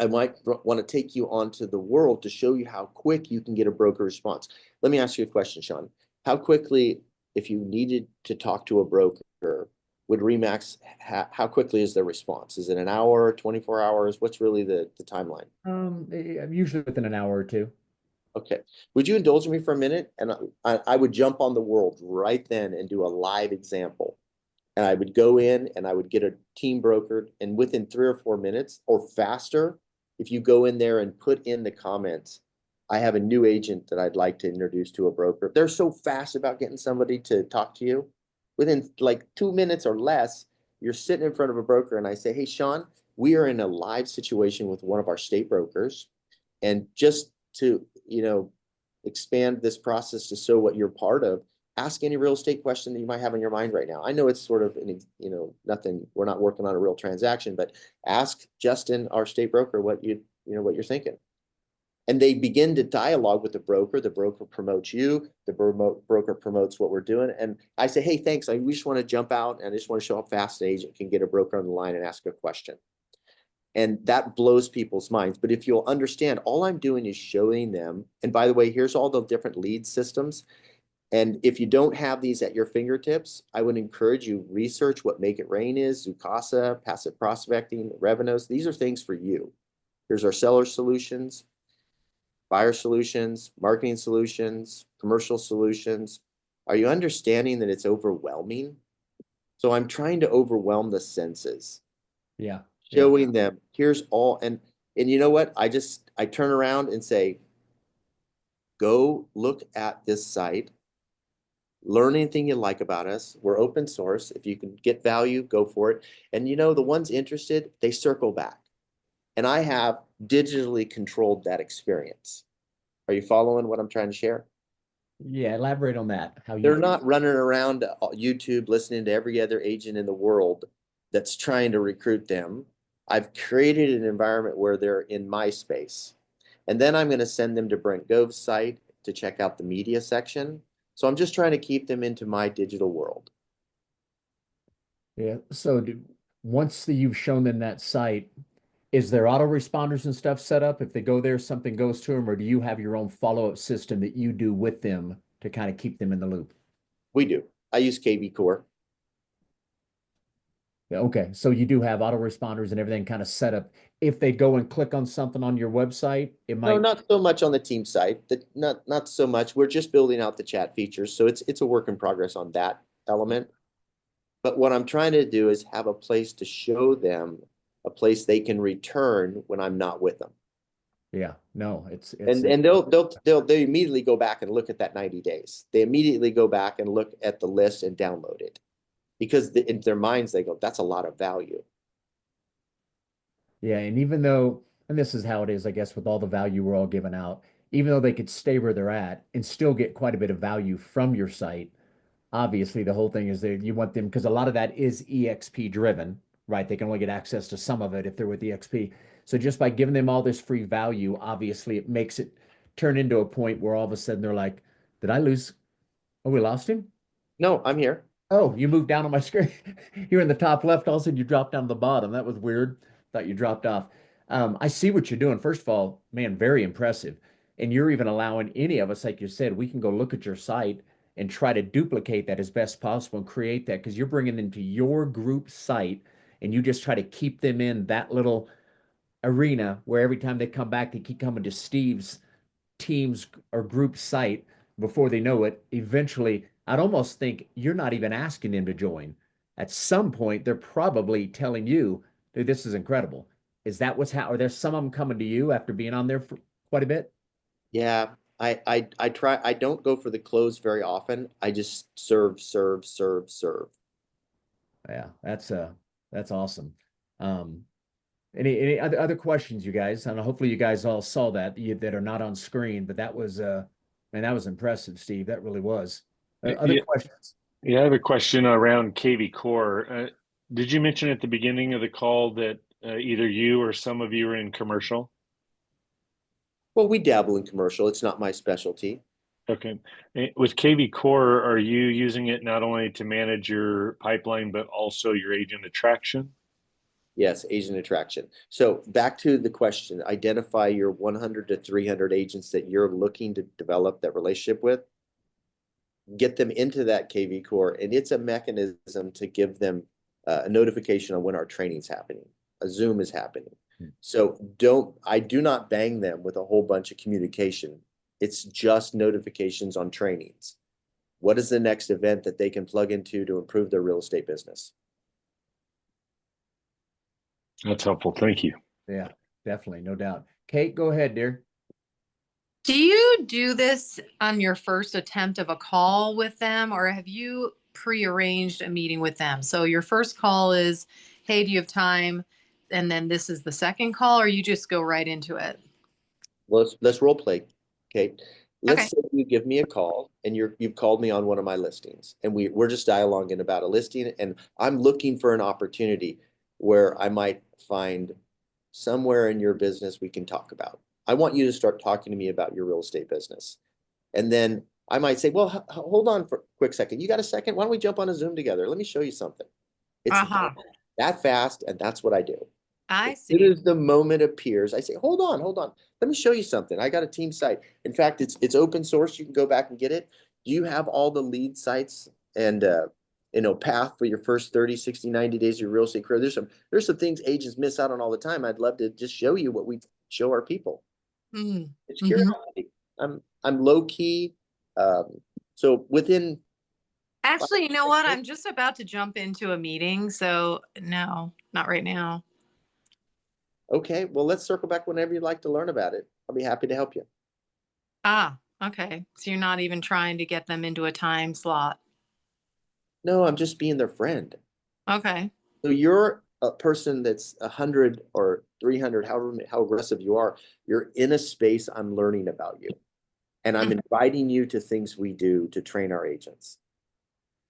I might want to take you onto the world to show you how quick you can get a broker response. Let me ask you a question, Sean. How quickly, if you needed to talk to a broker, would Remax, how quickly is their response? Is it an hour, 24 hours? What's really the timeline? Usually within an hour or two. Okay. Would you indulge me for a minute? And I would jump on the world right then and do a live example. And I would go in and I would get a team brokered. And within 3 or 4 minutes or faster, if you go in there and put in the comments, I have a new agent that I'd like to introduce to a broker. They're so fast about getting somebody to talk to you. Within like 2 minutes or less, you're sitting in front of a broker and I say, hey, Sean, we are in a live situation with one of our state brokers. And just to, expand this process to show what you're part of, ask any real estate question that you might have in your mind right now. I know it's sort of, nothing, we're not working on a real transaction, but ask Justin, our state broker, what you're thinking. And they begin to dialogue with the broker promotes you, the broker promotes what we're doing. And I say, hey, thanks. We just want to jump out and I just want to show how fast an agent can get a broker on the line and ask a question. And that blows people's minds. But if you'll understand, all I'm doing is showing them. And by the way, here's all the different lead systems. And if you don't have these at your fingertips, I would encourage you research what Make It Rain is, Zoocasa, Passive Prospecting, Revenos. These are things for you. Here's our seller solutions, buyer solutions, marketing solutions, commercial solutions. Are you understanding that it's overwhelming? So I'm trying to overwhelm the senses. Yeah. Showing them, here's all, and you know what? I turn around and say, go look at this site, learn anything you like about us. We're open source. If you can get value, go for it. And the ones interested, they circle back. And I have digitally controlled that experience. Are you following what I'm trying to share? Yeah, elaborate on that. They're not running around YouTube listening to every other agent in the world that's trying to recruit them. I've created an environment where they're in my space. And then I'm going to send them to Brent Gove's site to check out the media section. So I'm just trying to keep them into my digital world. Yeah. So once you've shown them that site, is there autoresponders and stuff set up? If they go there, something goes to them, or do you have your own follow-up system that you do with them to kind of keep them in the loop? We do. I use KV Core. Yeah, okay. So you do have autoresponders and everything kind of set up. If they go and click on something on your website, it might. No, not so much on the team site. Not so much. We're just building out the chat features. So it's a work in progress on that element. But what I'm trying to do is have a place to show them, a place they can return when I'm not with them. Yeah, no, and they'll immediately go back and look at that 90 days. They immediately go back and look at the list and download it, because in their minds they go, that's a lot of value. Yeah, and even though, and this is how it is, I guess, with all the value we're all giving out, even though they could stay where they're at and still get quite a bit of value from your site, obviously the whole thing is that you want them, because a lot of that is EXP driven, right? They can only get access to some of it if they're with EXP. So just by giving them all this free value, obviously it makes it turn into a point where all of a sudden they're like, did I lose? Oh, we lost him? No, I'm here. Oh, you moved down on my screen. You're in the top left. All of a sudden you dropped down to the bottom. That was weird. Thought you dropped off. I see what you're doing. First of all, man, very impressive. And you're even allowing any of us, like you said, we can go look at your site and try to duplicate that as best possible and create that because you're bringing them to your group site and you just try to keep them in that little arena where every time they come back, they keep coming to Steve's team's or group site before they know it. Eventually, I'd almost think you're not even asking them to join. At some point, they're probably telling you, dude, this is incredible. Is that what's how? Are there some of them coming to you after being on there for quite a bit? Yeah, I try. I don't go for the close very often. I just serve, serve, serve, serve. Yeah, that's awesome. Um, any other questions, you guys? I know hopefully you guys all saw that that are not on screen, but that was man, that was impressive, Steve. That really was. Other Yeah, questions? yeah, I have a question around KV Core. Did you mention at the beginning of the call that either you or some of you are in commercial? Well, we dabble in commercial. It's not my specialty. Okay. With KV Core, are you using it not only to manage your pipeline, but also your agent attraction? Yes, agent attraction. So back to the question, identify your 100 to 300 agents that you're looking to develop that relationship with, get them into that KV core, and it's a mechanism to give them a notification on when our training's happening, a Zoom is happening. So I do not bang them with a whole bunch of communication. It's just notifications on trainings. What is the next event that they can plug into to improve their real estate business? That's helpful. Thank you. Yeah, definitely, no doubt. Kate, go ahead, dear. Do you do this on your first attempt of a call with them, or have you prearranged a meeting with them? So your first call is, hey, do you have time? And then this is the second call, or you just go right into it? Let's role play, Kate. Let's Okay. say you give me a call and you've called me on one of my listings and we're just dialoguing about a listing and I'm looking for an opportunity where I might find somewhere in your business we can talk about. I want you to start talking to me about your real estate business. And then I might say, well, hold on for a quick second. You got a second? Why don't we jump on a Zoom together? Let me show you something. It's Uh-huh. that fast, and that's what I do. I As soon see. as the moment appears, I say, hold on, hold on. Let me show you something. I got a team site. In fact, it's open source. You can go back and get it. Do you have all the lead sites and path for your first 30, 60, 90 days of your real estate career? There's some things agents miss out on all the time. I'd love to just show you what we show our people. Mm. It's Mhm. curiosity. I'm low key. So within Actually, you know what? I'm just about to jump into a meeting, so no, not right now. okay, well, let's circle back whenever you'd like to learn about it. I'll be happy to help you. Ah, okay. So you're not even trying to get them into a time slot. No, I'm just being their friend. Okay. So you're a person that's 100 or 300, how aggressive you are. You're in a space I'm learning about you. And I'm inviting you to things we do to train our agents.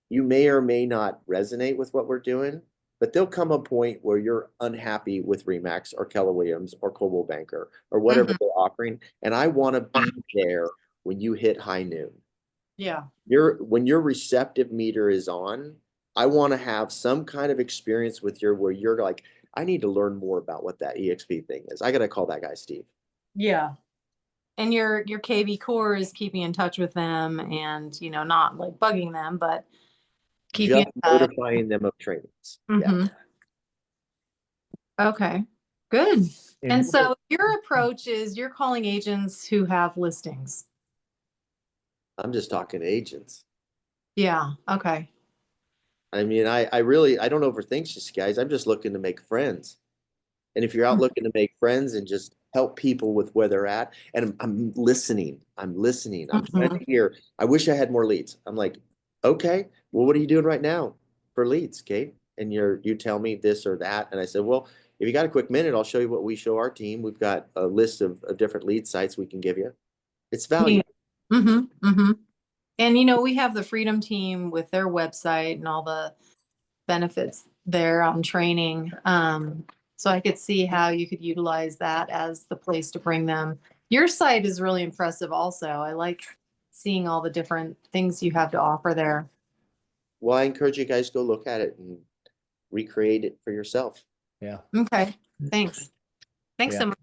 You may or may not resonate with what we're doing, but there'll come a point where you're unhappy with Remax or Keller Williams or Coldwell Banker or whatever they're offering. And I want to be there when you hit high noon. Yeah. When your receptive meter is on, I want to have some kind of experience with where you're like, I need to learn more about what that EXP thing is. I got to call that guy Steve. Yeah. And your KV core is keeping in touch with them and, not like bugging them, but keeping Just in touch. notifying them of trainings. Yeah. Mhm. Okay, good. And And so your approach is you're calling agents who have listings. I'm just talking to agents. Yeah, okay. I mean, I don't overthink this, guys. I'm just looking to make friends. And if you're out looking to make friends and just help people with where they're at, and I'm listening, I'm trying to hear. I wish I had more leads. I'm like, okay, well, what are you doing right now for leads, Kate? And you tell me this or that. And I said, well, if you got a quick minute, I'll show you what we show our team. We've got a list of different lead sites we can give you. It's value. And we have the Freedom Team with their website and all the benefits there on training. So I could see how you could utilize that as the place to bring them. Your site is really impressive also. I like seeing all the different things you have to offer there. Well, I encourage you guys to go look at it and recreate it for yourself. yeah. Okay, thanks. Thanks Yeah. so much.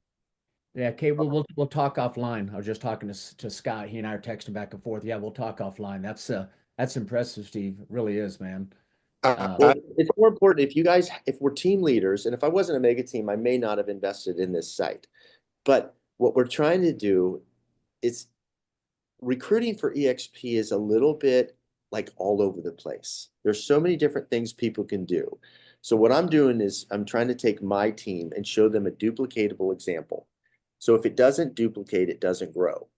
Yeah, Kate, we'll talk offline. I was just talking to Scott. He and I are texting back and forth. Yeah, we'll talk offline. That's impressive, Steve. It really is, man. Well, it's more important if we're team leaders, and if I wasn't a mega team, I may not have invested in this site. But what we're trying to do is recruiting for EXP is a little bit like all over the place. There's so many different things people can do. So what I'm doing is I'm trying to take my team and show them a duplicatable example. So if it doesn't duplicate, it doesn't grow.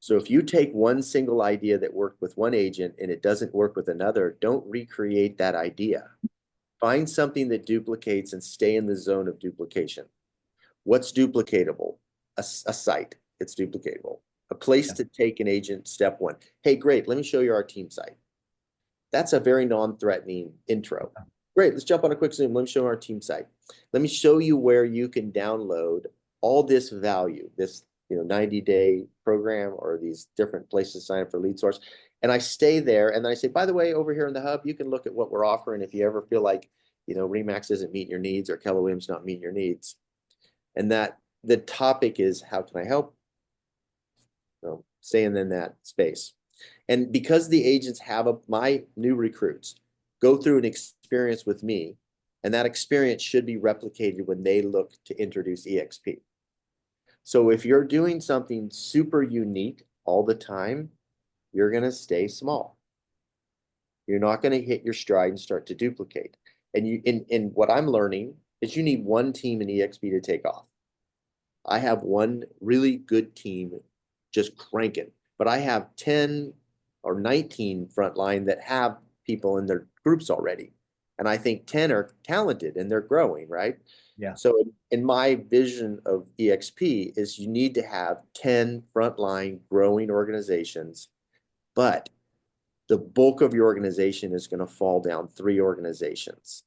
So if you take one single idea that worked with one agent and it doesn't work with another, don't recreate that idea. Find something that duplicates and stay in the zone of duplication. What's duplicatable? A site. It's duplicatable. A place to take an agent, step one. Hey, great, let me show you our team site. That's a very non-threatening intro. Great, let's jump on a quick Zoom. Let me show you our team site. Let me show you where you can download all this value, this 90-day program or these different places to sign up for lead source. And I stay there and then I say, by the way, over here in the hub, you can look at what we're offering if you ever feel like, Remax isn't meeting your needs or Keller Williams not meeting your needs. And that the topic is, how can I help? Staying in that space. And because the agents have my new recruits go through an experience with me, and that experience should be replicated when they look to introduce EXP. So if you're doing something super unique all the time, you're going to stay small. You're not going to hit your stride and start to duplicate. And in what I'm learning is you need one team in EXP to take off. I have one really good team just cranking, but I have 10 or 19 frontline that have people in their groups already. And I think 10 are talented and they're growing, right? Yeah. So in my vision of EXP is you need to have 10 frontline growing organizations, but the bulk of your organization is going to fall down 3 organizations.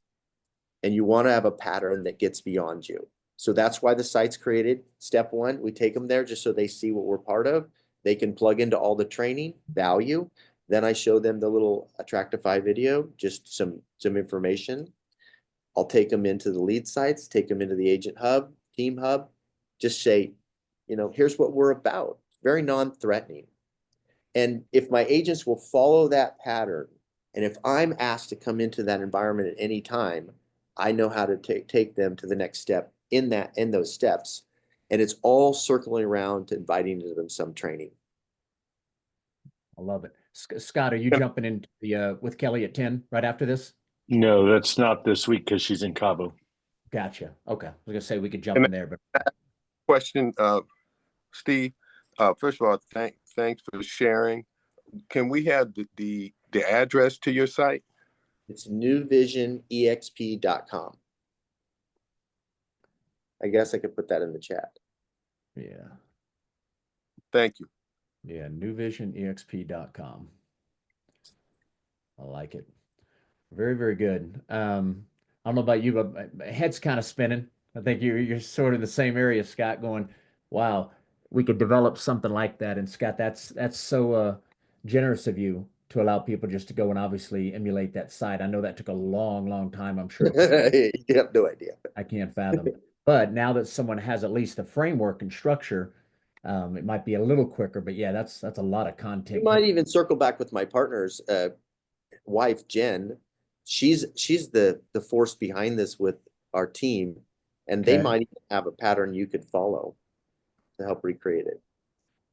And you want to have a pattern that gets beyond you. So that's why the site's created. Step one, we take them there just so they see what we're part of. They can plug into all the training value. Then I show them the little Attractify video, just some information. I'll take them into the lead sites, take them into the agent hub, team hub, just say, here's what we're about. Very non-threatening. And if my agents will follow that pattern, and if I'm asked to come into that environment at any time, I know how to take them to the next step in those steps. And it's all circling around to inviting them some training. I love it. Scott, are you jumping in with Kelly at 10 right after this? No, that's not this week because she's in Cabo. Gotcha. Okay. I was gonna say we could jump in there, but Question, Steve. First of all, thanks for sharing. Can we have the address to your site? It's newvisionexp.com. I guess I could put that in the chat. yeah. Thank you. Yeah, newvisionexp.com. I like it. Very, very good. I don't know about you, but my head's kind of spinning. I think you're sort of in the same area, Scott, going, wow, we could develop something like that. And Scott, that's so generous of you to allow people just to go and obviously emulate that site. I know that took a long, long time, I'm sure. You have no idea. I can't fathom. But now that someone has at least a framework and structure, it might be a little quicker. But yeah, that's a lot of content. You might even circle back with my partner's wife, Jen. She's the force behind this with our team, and they might even have a pattern you could follow to help recreate it.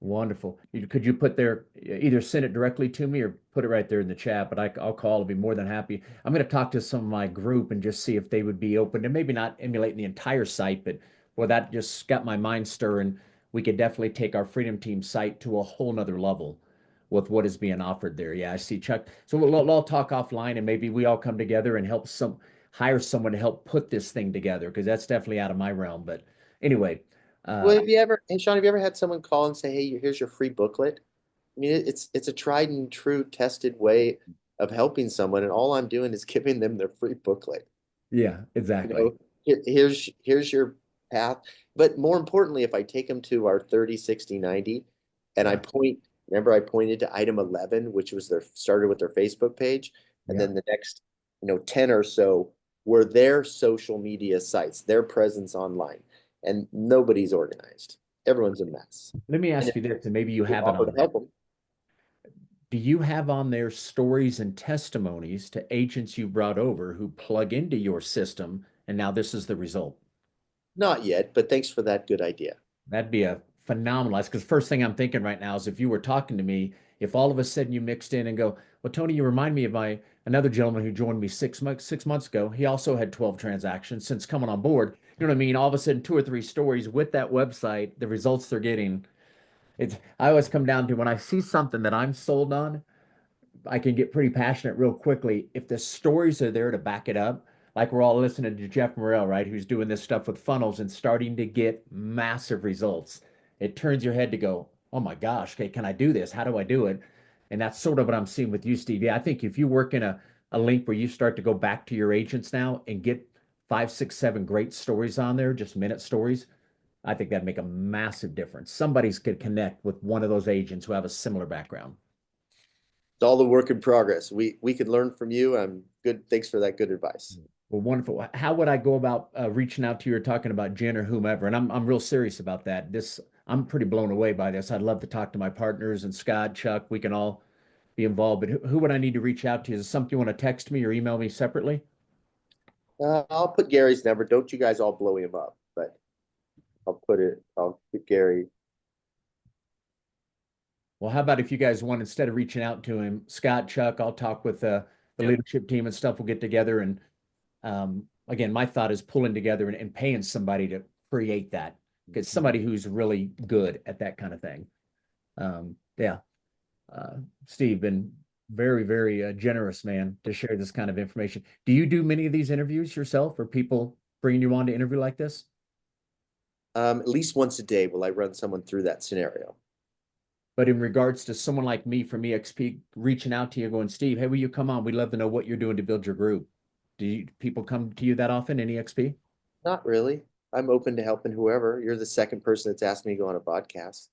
Wonderful. Could you put either send it directly to me or put it right there in the chat, but I'll call, I'll be more than happy. I'm going to talk to some of my group and just see if they would be open to maybe not emulating the entire site, but well, that just got my mind stirring. We could definitely take our Freedom Team site to a whole nother level with what is being offered there. Yeah, I see Chuck. So we'll all talk offline and maybe we all come together and hire someone to help put this thing together, because that's definitely out of my realm. But anyway. Well, hey Sean, have you ever had someone call and say, hey, here's your free booklet? I mean, it's a tried and true tested way of helping someone, and all I'm doing is giving them their free booklet. Yeah, exactly. Here's your path. But more importantly, if I take them to our 30, 60, 90, and I pointed to item 11, which was started with their Facebook page, and then the next 10 or so were their social media sites, their presence online. and nobody's organized. Everyone's a mess. Let me And ask you this, and maybe you we have it offer on to there. help them. Do you have on there stories and testimonies to agents you brought over who plug into your system, and now this is the result? Not yet, but thanks for that good idea. That'd be a phenomenal. Because first thing I'm thinking right now is if you were talking to me, if all of a sudden you mixed in and go, well, Tony, you remind me of another gentleman who joined me 6 months ago. He also had 12 transactions since coming on board. You know what I mean? All of a sudden, 2 or 3 stories with that website, the results they're getting. I always come down to when I see something that I'm sold on, I can get pretty passionate real quickly if the stories are there to back it up. Like we're all listening to Jeff Morrell, right? Who's doing this stuff with funnels and starting to get massive results. It turns your head to go, oh my gosh, okay, can I do this? How do I do it? And that's sort of what I'm seeing with you, Steve. Yeah, I think if you work in a link where you start to go back to your agents now and get 5, 6, 7 great stories on there, just minute stories, I think that'd make a massive difference. Somebody's could connect with one of those agents who have a similar background. It's all the work in progress. We could learn from you. I'm good. Thanks for that good advice. Well, wonderful. How would I go about reaching out to you or talking about Jen or whomever? And I'm real serious about that. I'm pretty blown away by this. I'd love to talk to my partners and Scott, Chuck. We can all be involved. But who would I need to reach out to? Is it something you want to text me or email me separately? I'll put Gary's number. Don't you guys all blow him up, but I'll put Gary. Well, how about if you guys want, instead of reaching out to him, Scott, Chuck, I'll talk with the leadership team and stuff. We'll get together. And again, my thought is pulling together and paying somebody to create that, because somebody who's really good at that kind of thing. Yeah. Steve, been very, very generous, man, to share this kind of information. Do you do many of these interviews yourself, or people bringing you on to interview like this? At least once a day will I run someone through that scenario. But in regards to someone like me from EXP reaching out to you going, Steve, hey, will you come on? We'd love to know what you're doing to build your group. People come to you that often in EXP? Not really. I'm open to helping whoever. You're the second person that's asked me to go on a podcast.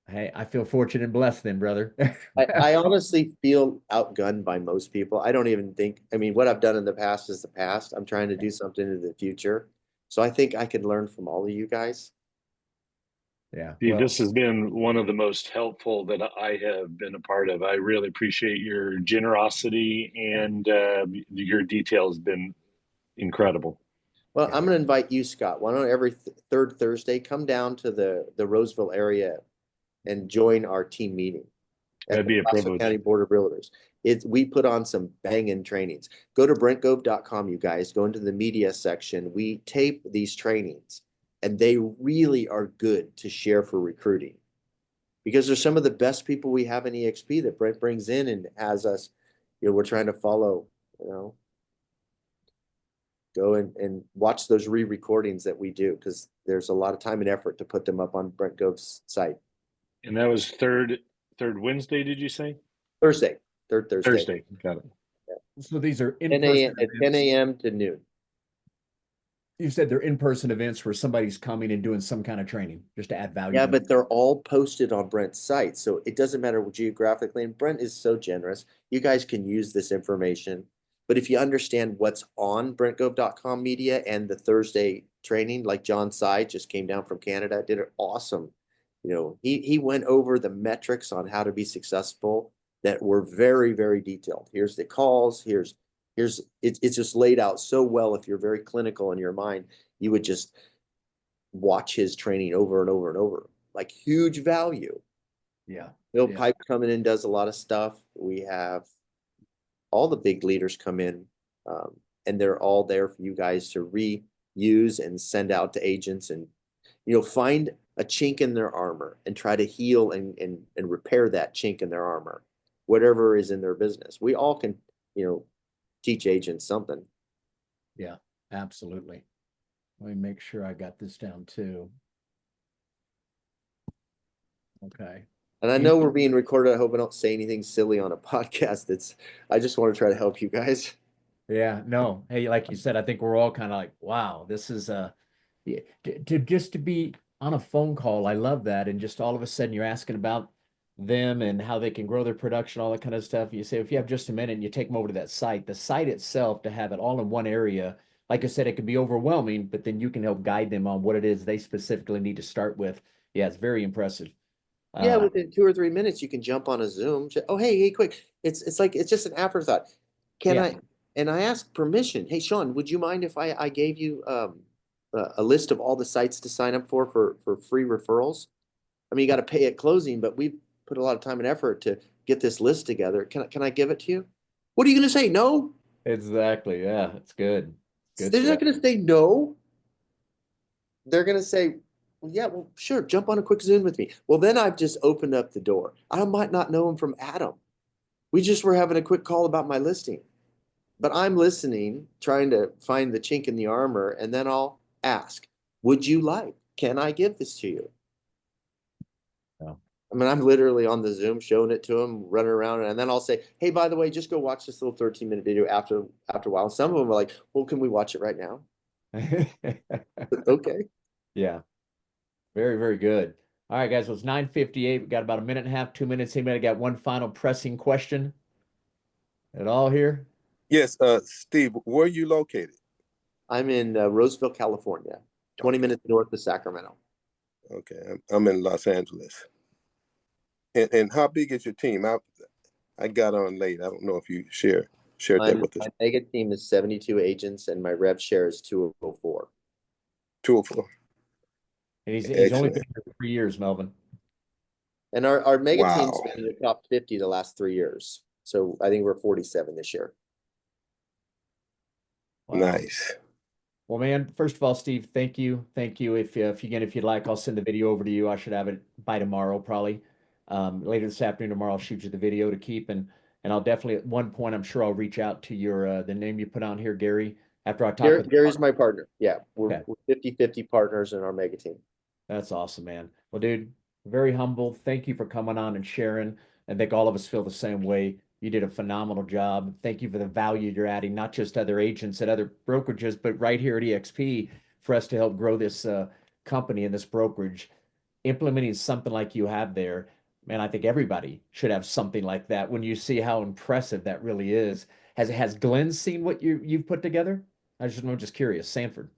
Hey, I feel fortunate and blessed then, brother. I honestly feel outgunned by most people. I don't even think, I mean, what I've done in the past is the past. I'm trying to do something in the future. So I think I could learn from all of you guys. Yeah. Steve, Well, this has been one of the most helpful that I have been a part of. I really appreciate your generosity, and your detail has been incredible. Well, I'm going to invite you, Scott. Why don't every third Thursday come down to the Roseville area and join our team meeting at That'd be the a Placer privilege. County Board of Realtors. We put on some banging trainings. Go to brentgove.com, you guys. Go into the media section. We tape these trainings, and they really are good to share for recruiting, because they're some of the best people we have in EXP that Brent brings in and has us, we're trying to follow, go and watch those re-recordings that we do, because there's a lot of time and effort to put them up on Brent Gove's site. And that was third Wednesday, did you say? Third Thursday. Thursday. Got it. so these are 10 in-person at 10 events. a.m. to noon. You said they're in-person events where somebody's coming and doing some kind of training just to add value. Yeah, but they're all posted on Brent's site. So it doesn't matter geographically. And Brent is so generous. You guys can use this information. But if you understand what's on brentgove.com media and the Thursday training, like John Side just came down from Canada, did it awesome. He went over the metrics on how to be successful that were very, very detailed. Here's the calls. It's just laid out so well. If you're very clinical in your mind, you would just watch his training over and over and over. Like, huge value. Yeah. Bill Yeah. Pipe coming in does a lot of stuff. We have all the big leaders come in, and they're all there for you guys to reuse and send out to agents, and find a chink in their armor and try to heal and repair that chink in their armor, whatever is in their business. We all can teach agents something. Yeah, absolutely. Let me make sure I got this down too. Okay. And I know we're being recorded. I hope I don't say anything silly on a podcast. I just want to try to help you guys. Yeah, no. Hey, like you said, I think we're all kind of like, wow, this is just to be on a phone call. I love that. And just all of a sudden you're asking about them and how they can grow their production, all that kind of stuff. You say, if you have just a minute and you take them over to that site, the site itself, to have it all in one area like I said, it can be overwhelming, but then you can help guide them on what it is they specifically need to start with. Yeah, it's very impressive. Yeah, within 2 or 3 minutes, you can jump on a Zoom. Oh, hey, quick! It's like it's just an afterthought. Can Yeah. I? And I ask permission. Hey, Sean, would you mind if I gave you a list of all the sites to sign up for free referrals? I mean, you got to pay at closing, but we've put a lot of time and effort to get this list together. Can I give it to you? What are you going to say? No? Exactly. Yeah, it's good. Good They're not stuff. going to say no. They're going to say, well, yeah, well, sure, jump on a quick Zoom with me. Well, then I've just opened up the door. I might not know him from Adam. We just were having a quick call about my listing, but I'm listening, trying to find the chink in the armor, and then I'll ask, would you like, can I give this to you? Yeah. I mean, I'm literally on the Zoom showing it to him, running around, and then I'll say, hey, by the way, just go watch this little 13-minute video after a while. Some of them are like, well, can we watch it right now? Okay. Yeah. Very, very good. All right, guys. Well, it's 9:58. We've got about a minute and a half, 2 minutes. Anybody got one final pressing question at all here? Yes, Steve, where are you located? I'm in Roseville, California, 20 minutes north of Sacramento. Okay, I'm in Los Angeles. And how big is your team? I got on late. I don't know if you shared that with us. My mega team is 72 agents, and my rev share is 204. 204. And he's only been Excellent. here for 3 years, Melvin. And our mega Wow. team's been in the top 50 the last 3 years. So I think we're 47 this year. Wow. Nice. Well, man, first of all, Steve, thank you. Thank you. If you'd like, I'll send the video over to you. I should have it by tomorrow, probably. Later this afternoon, tomorrow, I'll shoot you the video to keep. And I'll definitely, at one point, I'm sure I'll reach out to your, the name you put on here, Gary, after I talk with Gary's my partner. Yeah, we're Okay. 50-50 partners in our mega team. That's awesome, man. Well, dude, very humble. Thank you for coming on and sharing. I think all of us feel the same way. You did a phenomenal job. Thank you for the value you're adding, not just other agents at other brokerages, but right here at EXP for us to help grow this company and this brokerage. Implementing something like you have there, man, I think everybody should have something like that when you see how impressive that really is. Has Glenn seen what you've put together? I'm just curious. Sanford.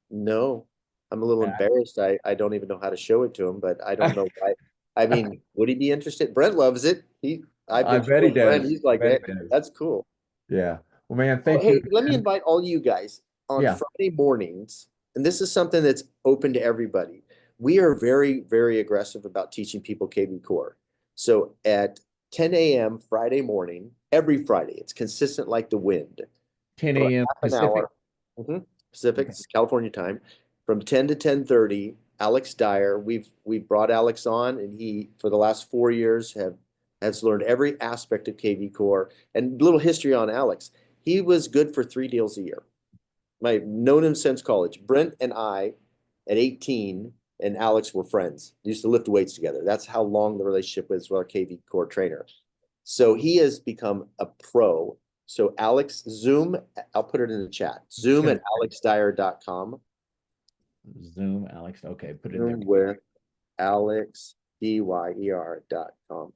No, I'm a little Yeah. embarrassed. I don't even know how to show it to him, but I don't know why. I mean, would he be interested? Brent loves it. I've I been bet he showing Brent. does. He's like, Bet hey, he does. that's cool. Yeah. Well, man, Oh, thank hey, you. let me invite all you guys on Yeah. Friday mornings, and this is something that's open to everybody. We are very, very aggressive about teaching people KV Core. So at 10 a.m. Friday morning, every Friday, it's consistent like the wind. 10 For a.m. half an Pacific. hour. Pacific, Okay. it's California time, from 10 to 10:30. Alex Dyer, we've brought Alex on, and he for the last 4 years has learned every aspect of KV Core. And little history on Alex, he was good for 3 deals a year. I've known him since college. Brent and I, at 18, and Alex were friends. Used to lift weights together. That's how long the relationship was with our KV Core trainer. So he has become a pro. So Alex, Zoom, I'll put it in the chat. Zoom at alexdyer.com. Zoom, Alex. Okay, put it in there. Zoom with alexdyer.com.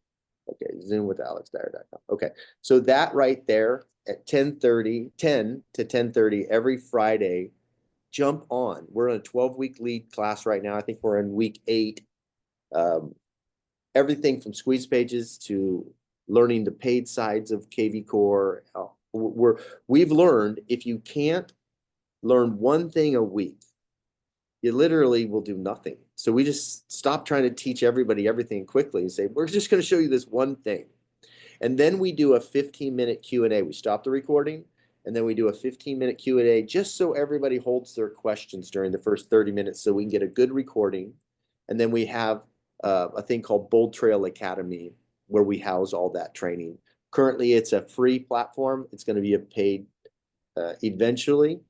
Okay, Zoom with alexdyer.com. Okay, so that right there at 10:30, 10 to 10:30 every Friday, jump on. We're in a 12-week lead class right now. I think we're in week 8. Everything from squeeze pages to learning the paid sides of KV Core. We've learned if you can't learn one thing a week, you literally will do nothing. So we just stop trying to teach everybody everything quickly and say, we're just going to show you this one thing. And then we do a 15-minute Q&A. We stop the recording, and then we do a 15-minute Q&A just so everybody holds their questions during the first 30 minutes so we can get a good recording. And then we have a thing called Bold Trail Academy where we house all that training. Currently, it's a free platform. It's going to be a paid eventually.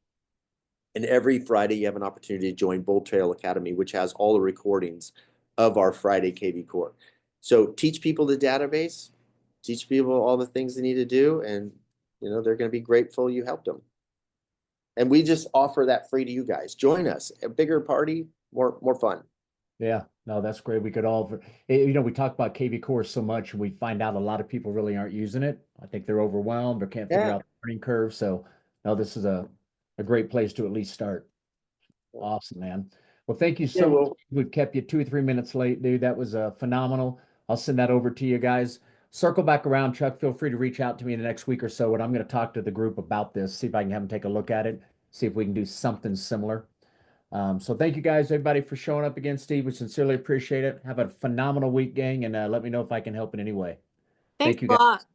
And every Friday, you have an opportunity to join Bold Trail Academy, which has all the recordings of our Friday KV Core. So teach people the database, teach people all the things they need to do, and they're going to be grateful you helped them. And we just offer that free to you guys. Join us. A bigger party, more fun. Yeah, no, that's great. We could all, we talk about KV Core so much, and we find out a lot of people really aren't using it. I think they're overwhelmed or can't figure out the learning curve. So, no, this is a a great place to at least start. Awesome, man. Well, thank you Yeah, so much. well, We've kept you 2 or 3 minutes late, dude. That was phenomenal. I'll send that over to you guys. Circle back around, Chuck. Feel free to reach out to me in the next week or so, and I'm going to talk to the group about this, see if I can have them take a look at it, see if we can do something similar. So thank you guys, everybody, for showing up again, Steve. We sincerely appreciate it. Have a phenomenal week, gang, and let me know if I can help in any way. Thanks Thank you, a guys. lot.